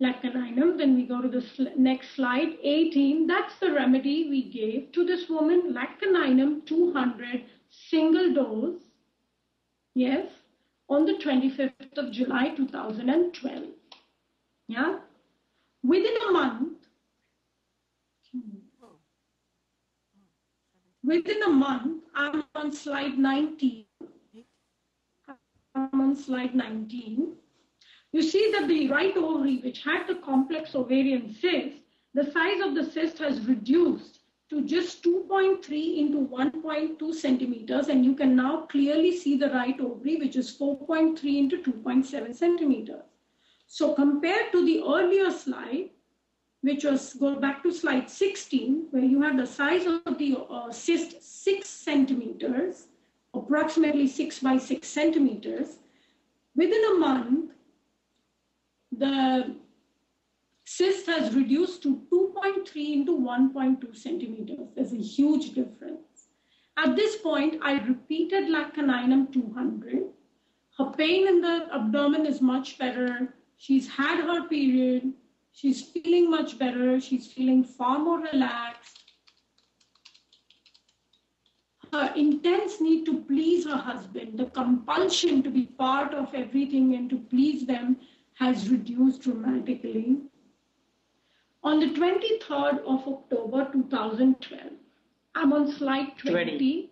lacanium. Then we go to the next slide, 18. That's the remedy we gave to this woman, lacanium 200, single dose. Yes, on the 25th of July 2012. Yeah, within a month, I'm on slide 19. I'm on slide 19. You see that the right ovary, which had the complex ovarian cyst, the size of the cyst has reduced to just 2.3 into 1.2 centimeters, and you can now clearly see the right ovary, which is 4.3 into 2.7 centimeters. So compared to the earlier slide, which was, go back to slide 16, where you have the size of the cyst 6 centimeters, approximately 6 by 6 centimeters, within a month, the cyst has reduced to 2.3 into 1.2 centimeters. There's a huge difference. At this point, I repeated lacanium 200. Her pain in the abdomen is much better. She's had her period. She's feeling much better. She's feeling far more relaxed. Her intense need to please her husband, the compulsion to be part of everything and to please them, has reduced dramatically. On the 23rd of October 2012, I'm on slide 20.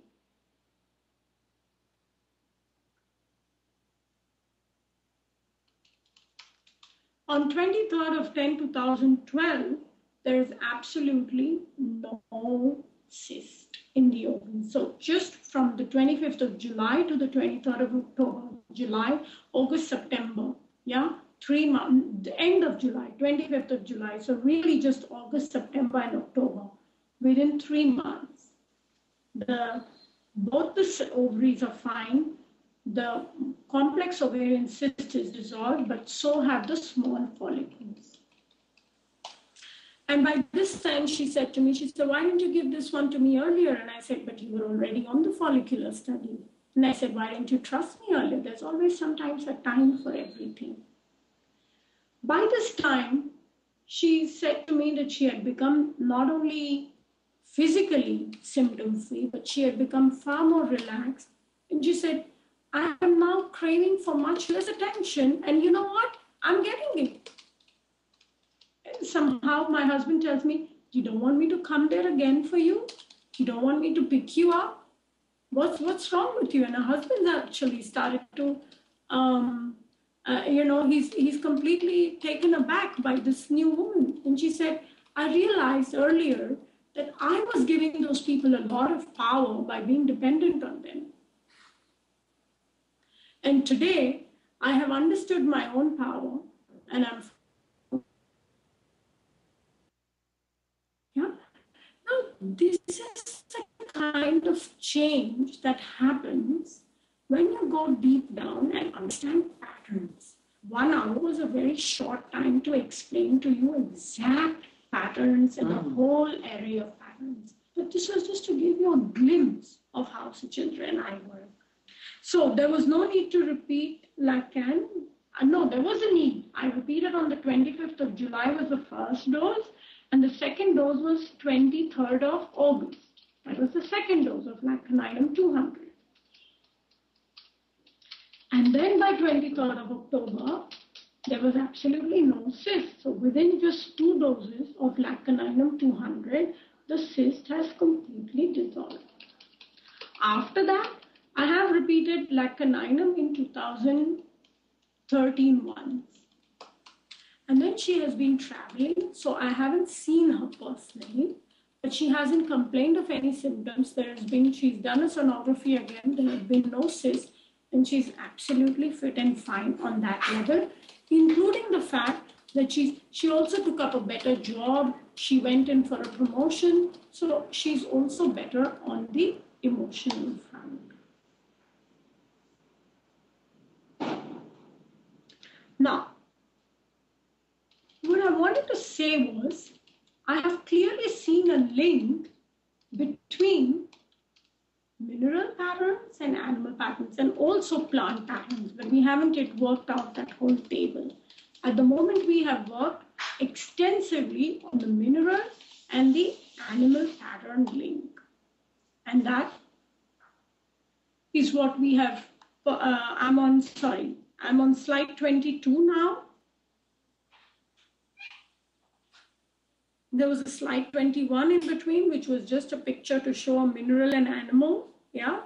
On 23rd of 10, 2012, there is absolutely no cyst in the ovary. So just from the 25th of July to the 23rd of October, July, August, September, yeah, 3 months, the end of July, 25th of July. So really just August, September, and October. Within 3 months, both the ovaries are fine. The complex ovarian cyst is dissolved, but so have the small follicles. And by this time, she said to me, she said, why didn't you give this one to me earlier? And I said, but you were already on the follicular study. And I said, why didn't you trust me earlier? There's always sometimes a time for everything. By this time, she said to me that she had become not only physically symptom-free, but she had become far more relaxed. And she said, I am now craving for much less attention. And you know what? I'm getting it. Somehow my husband tells me, you don't want me to come there again for you? You don't want me to pick you up? What's wrong with you? And her husband actually started to, he's completely taken aback by this new woman. And she said, I realized earlier that I was giving those people a lot of power by being dependent on them. And today, I have understood my own power, and I'm Now, this is the kind of change that happens when you go deep down and understand patterns. 1 hour was a very short time to explain to you exact patterns and the whole array of patterns. But this was just to give you a glimpse of how Suchindra and I work. So there was no need to repeat Lacan. No, there was a need. I repeated on the 25th of July was the first dose, and the second dose was 23rd of August. That was the second dose of Lacanine 200. And then by 23rd of October, there was absolutely no cyst. So within just 2 doses of Lacanine 200, the cyst has completely dissolved. After that, I have repeated Lacanine in 2013 once. And then she has been traveling, so I haven't seen her personally, but she hasn't complained of any symptoms. She's done a sonography again, there have been no cysts, and she's absolutely fit and fine on that level, including the fact that she also took up a better job, she went in for a promotion, so she's also better on the emotional front. Now, what I wanted to say was, I have clearly seen a link between mineral patterns and animal patterns and also plant patterns, but we haven't yet worked out that whole table. At the moment, we have worked extensively on the mineral and the animal pattern link. And that is what we have, I'm on slide 22 now. There was a slide 21 in between, which was just a picture to show a mineral and animal. Yeah.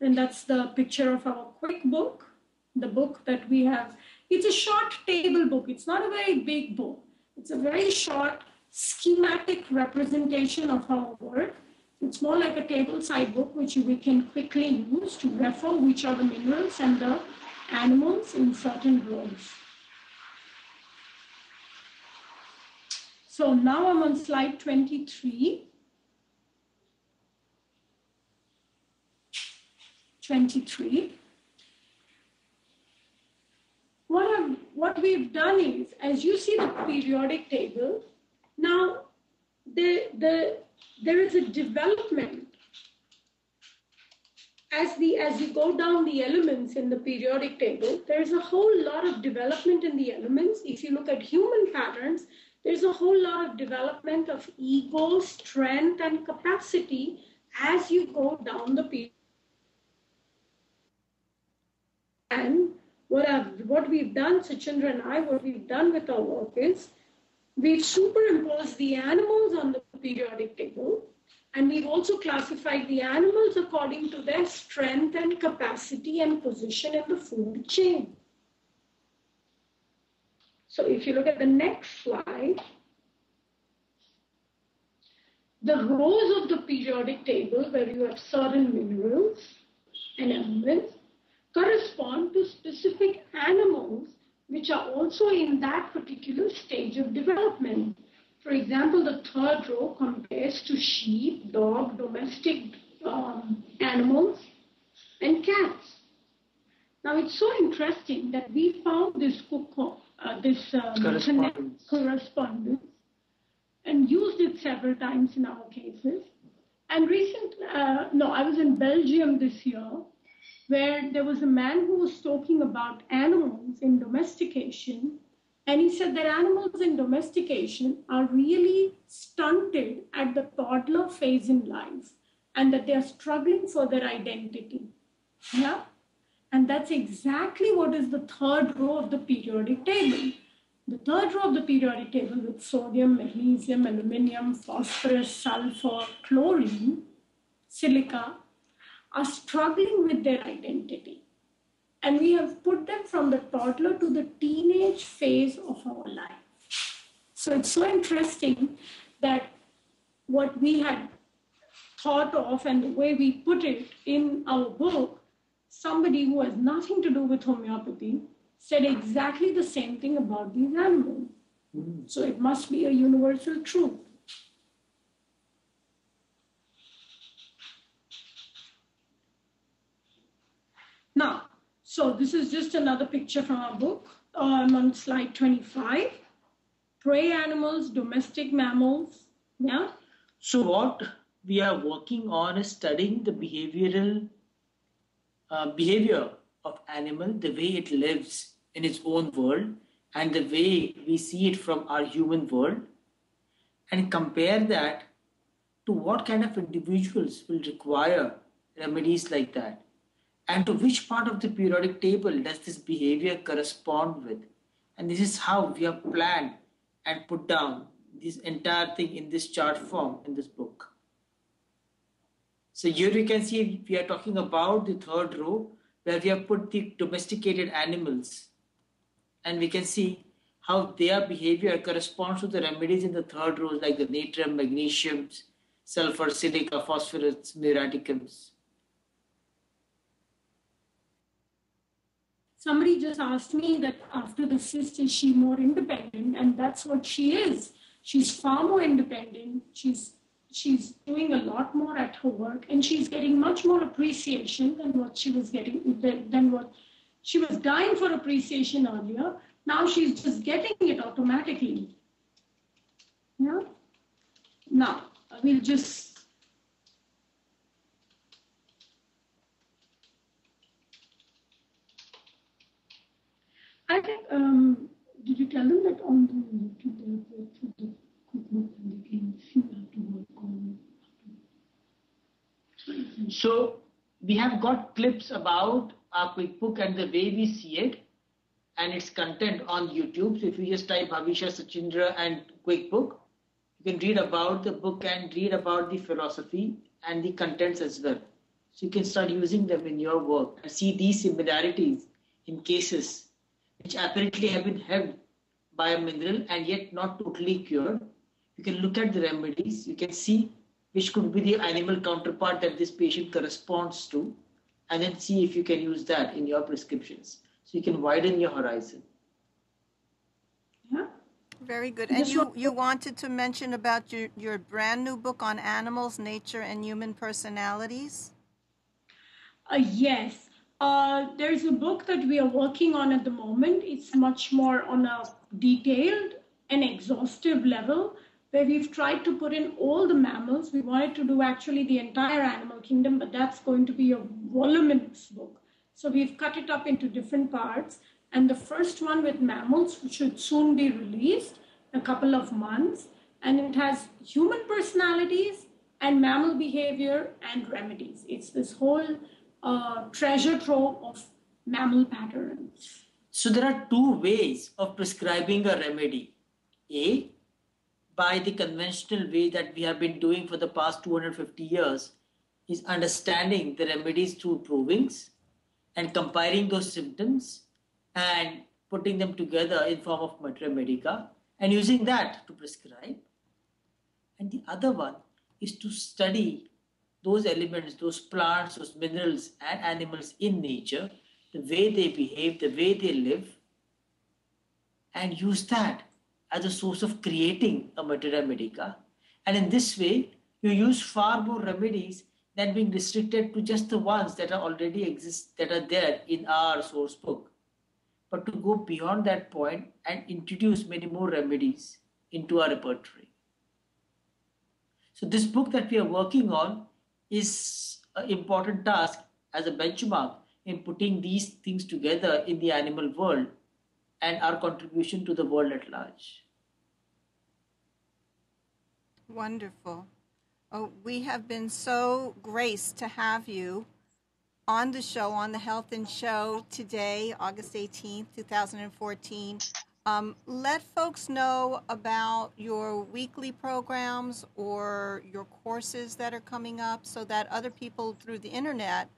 And that's the picture of our quick book, the book that we have. It's a short table book. It's not a very big book. It's a very short schematic representation of our work. It's more like a table side book, which we can quickly use to refer which are the minerals and the animals in certain rows. So now I'm on slide 23. 23. What we've done is, as you see the periodic table, now there is a development as you go down the elements in the periodic table. There is a whole lot of development in the elements. If you look at human patterns, there's a whole lot of development of ego, strength, and capacity as you go down the period. And what we've done, Suchindra and I, what we've done with our work is, we've superimposed the animals on the periodic table, and we've also classified the animals according to their strength and capacity and position in the food chain. So if you look at the next slide, the rows of the periodic table where you have certain minerals and elements correspond to specific animals which are also in that particular stage of development. For example, the third row compares to sheep, dog, domestic animals, and cats. Now, it's so interesting that we found this correspondence. and used it several times in our cases. And I was in Belgium this year, where there was a man who was talking about animals in domestication. And he said that animals in domestication are really stunted at the toddler phase in life and that they are struggling for their identity. Yeah? And that's exactly what is the third row of the periodic table. The third row of the periodic table with sodium, magnesium, aluminium, phosphorus, sulfur, chlorine, silica, are struggling with their identity. And we have put them from the toddler to the teenage phase of our life. So it's so interesting that what we had thought of and the way we put it in our book, somebody who has nothing to do with homeopathy said exactly the same thing about these animals. So it must be a universal truth. Now, so this is just another picture from our book. I'm on slide 25. Prey animals, domestic mammals. Yeah. So what we are working on is studying the behavioral behavior of animal, the way it lives in its own world, and the way we see it from our human world, and compare that to what kind of individuals will require remedies like that, and to which part of the periodic table does this behavior correspond with. And this is how we have planned and put down this entire thing in this chart form in this book. So here you can see we are talking about the third row where we have put the domesticated animals, and we can see how their behavior corresponds to the remedies in the third rows like the natrium, magnesium, sulfur, silica, phosphorus, muriaticums. Somebody just asked me that after the cyst, is she more independent? And that's what she is. She's far more independent. She's doing a lot more at her work, and she's getting much more appreciation than what she was getting, than what she was dying for appreciation earlier. Now she's just getting it automatically. Yeah. Now we'll just. I think, did you tell them that on the YouTube they have put the cookbook and they can see how to work on? So we have got clips about our QuickBook and the way we see it and its content on YouTube. So if you just type Bhavisha Sachindra and QuickBook, you can read about the book and read about the philosophy and the contents as well. So you can start using them in your work and see these similarities in cases which apparently have been helped by a mineral and yet not totally cured. You can look at the remedies, you can see which could be the animal counterpart that this patient corresponds to, and then see if you can use that in your prescriptions. So you can widen your horizon. Yeah. Very good. And you wanted to mention about your brand new book on animals, nature, and human personalities? Yes. There's a book that we are working on at the moment. It's much more on a detailed and exhaustive level, where we've tried to put in all the mammals. We wanted to do actually the entire animal kingdom, but that's going to be a voluminous book. So we've cut it up into different parts. And the first one with mammals should soon be released, a couple of months. And it has human personalities and mammal behavior and remedies. It's this whole treasure trove of mammal patterns. So there are two ways of prescribing a remedy. A, by the conventional way that we have been doing for the past 250 years, is understanding the remedies through provings and comparing those symptoms and putting them together in form of materia medica and using that to prescribe. And the other one is to study those elements, those plants, those minerals and animals in nature, the way they behave, the way they live, and use that as a source of creating a materia medica. And in this way, you use far more remedies than being restricted to just the ones that are already exist, that are there in our source book. But to go beyond that point and introduce many more remedies into our repertoire. So this book that we are working on is an important task as a benchmark in putting these things together in the animal world and our contribution to the world at large. Wonderful. Oh, we have been so graced to have you on the show, on the Health and Show today, August 18th, 2014. Let folks know about your weekly programs or your courses that are coming up so that other people through the internet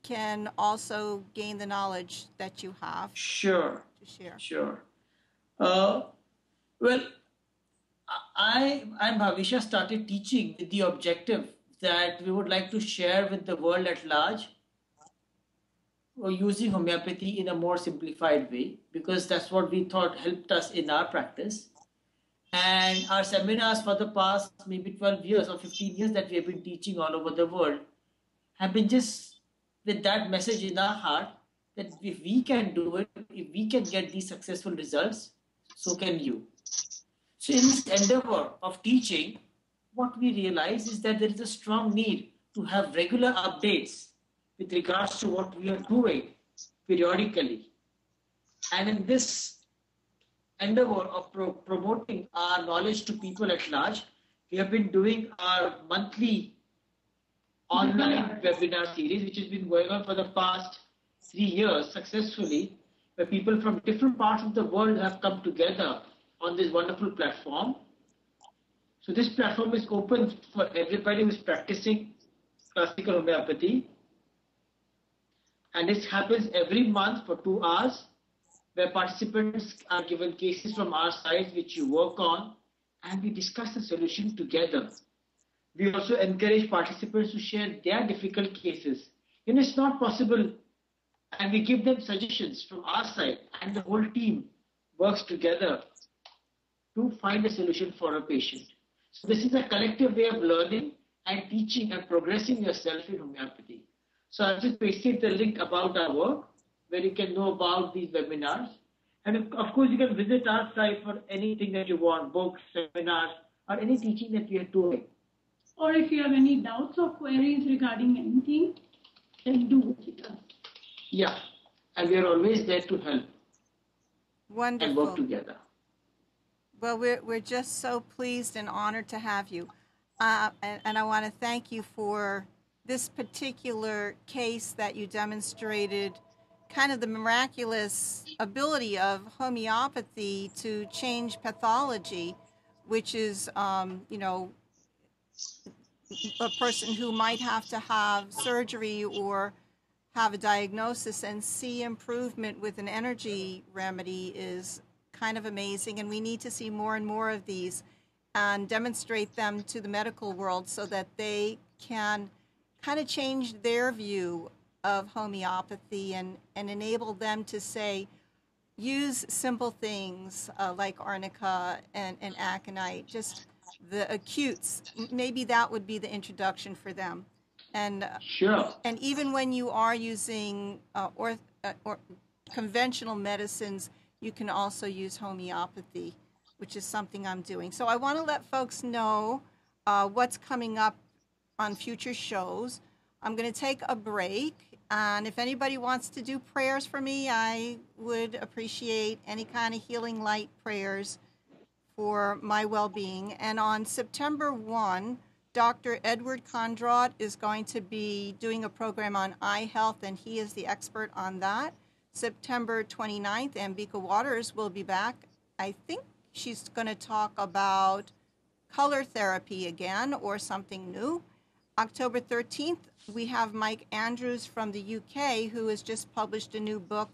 can also gain the knowledge that you have Sure. to share. Sure. Well, I'm Bhavisha started teaching with the objective that we would like to share with the world at large or using homeopathy in a more simplified way because that's what we thought helped us in our practice. And our seminars for the past maybe 12 years or 15 years that we have been teaching all over the world have been just with that message in our heart that if we can do it, if we can get these successful results, so can you. So in this endeavor of teaching, what we realize is that there is a strong need to have regular updates with regards to what we are doing periodically. And in this endeavor of promoting our knowledge to people at large, we have been doing our monthly online webinar series, which has been going on for the past 3 years successfully, where people from different parts of the world have come together on this wonderful platform. So this platform is open for everybody who is practicing classical homeopathy. And this happens every month for 2 hours, where participants are given cases from our side, which you work on, and we discuss the solution together. We also encourage participants to share their difficult cases. It's not possible, and we give them suggestions from our side, and the whole team works together to find a solution for a patient. So this is a collective way of learning and teaching and progressing yourself in homeopathy. So I'll just pasted the link about our work where you can know about these webinars. And of course, you can visit our site for anything that you want, books, seminars, or any teaching that we are doing. Or if you have any doubts or queries regarding anything, then do visit us. Yeah, and we are always there to help. Wonderful. And work together. Well, we're just so pleased and honored to have you. And I want to thank you for this particular case that you demonstrated, kind of the miraculous ability of homeopathy to change pathology, which is, a person who might have to have surgery or have a diagnosis and see improvement with an energy remedy is kind of amazing, and we need to see more and more of these and demonstrate them to the medical world so that they can kind of change their view of homeopathy and enable them to say, use simple things like arnica and aconite, just the acutes. Maybe that would be the introduction for them. And sure. And even when you are using or conventional medicines, you can also use homeopathy, which is something I'm doing. So I want to let folks know what's coming up on future shows. I'm going to take a break, and if anybody wants to do prayers for me, I would appreciate any kind of healing light prayers for my well-being. And on September 1, Dr. Edward Condraut is going to be doing a program on eye health, and he is the expert on that. September 29th, Ambika Waters will be back. I think she's going to talk about color therapy again or something new. October 13th, we have Mike Andrews from the UK, who has just published a new book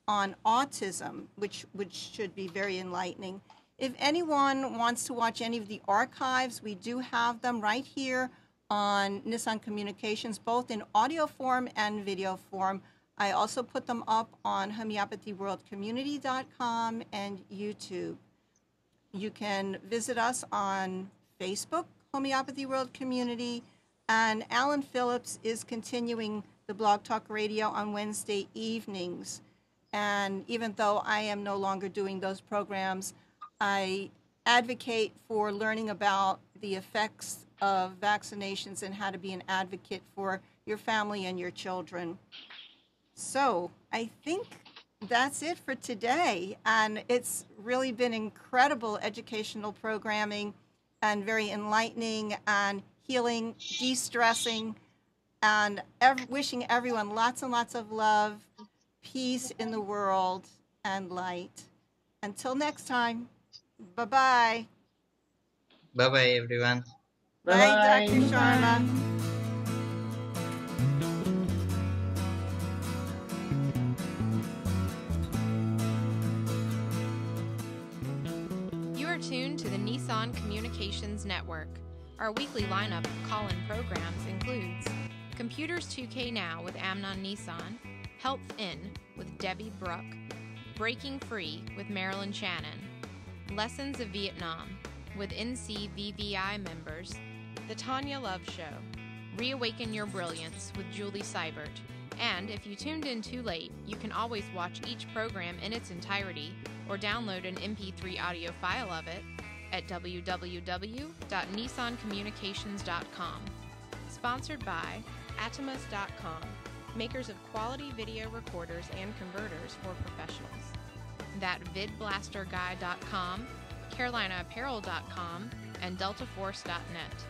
on autism, which should be very enlightening. If anyone wants to watch any of the archives, we do have them right here on Nissan Communications, both in audio form and video form. I also put them up on homeopathyworldcommunity.com and YouTube. You can visit us on Facebook, Homeopathy World Community, and Alan Phillips is continuing the Blog Talk Radio on Wednesday evenings. And even though I am no longer doing those programs, I advocate for learning about the effects of vaccinations and how to be an advocate for your family and your children. So I think that's it for today. And it's really been incredible educational programming and very enlightening and healing, de-stressing, and wishing everyone lots and lots of love, peace in the world, and light. Until next time, bye-bye. Bye-bye, everyone. Bye, Bye-bye. Dr. Sharma. You are tuned to the Nissan Communications Network. Our weekly lineup of call-in programs includes Computers 2K Now with Amnon Nissan, Health In with Debbie Bruck, Breaking Free with Marilyn Shannon, Lessons of Vietnam with NCVVI members, The Tanya Love Show, Reawaken Your Brilliance with Julie Seibert, and if you tuned in too late, you can always watch each program in its entirety or download an MP3 audio file of it at www.nissancommunications.com. Sponsored by Atomus.com, makers of quality video recorders and converters for professionals. That VidBlasterGuy.com, CarolinaApparel.com, and DeltaForce.net.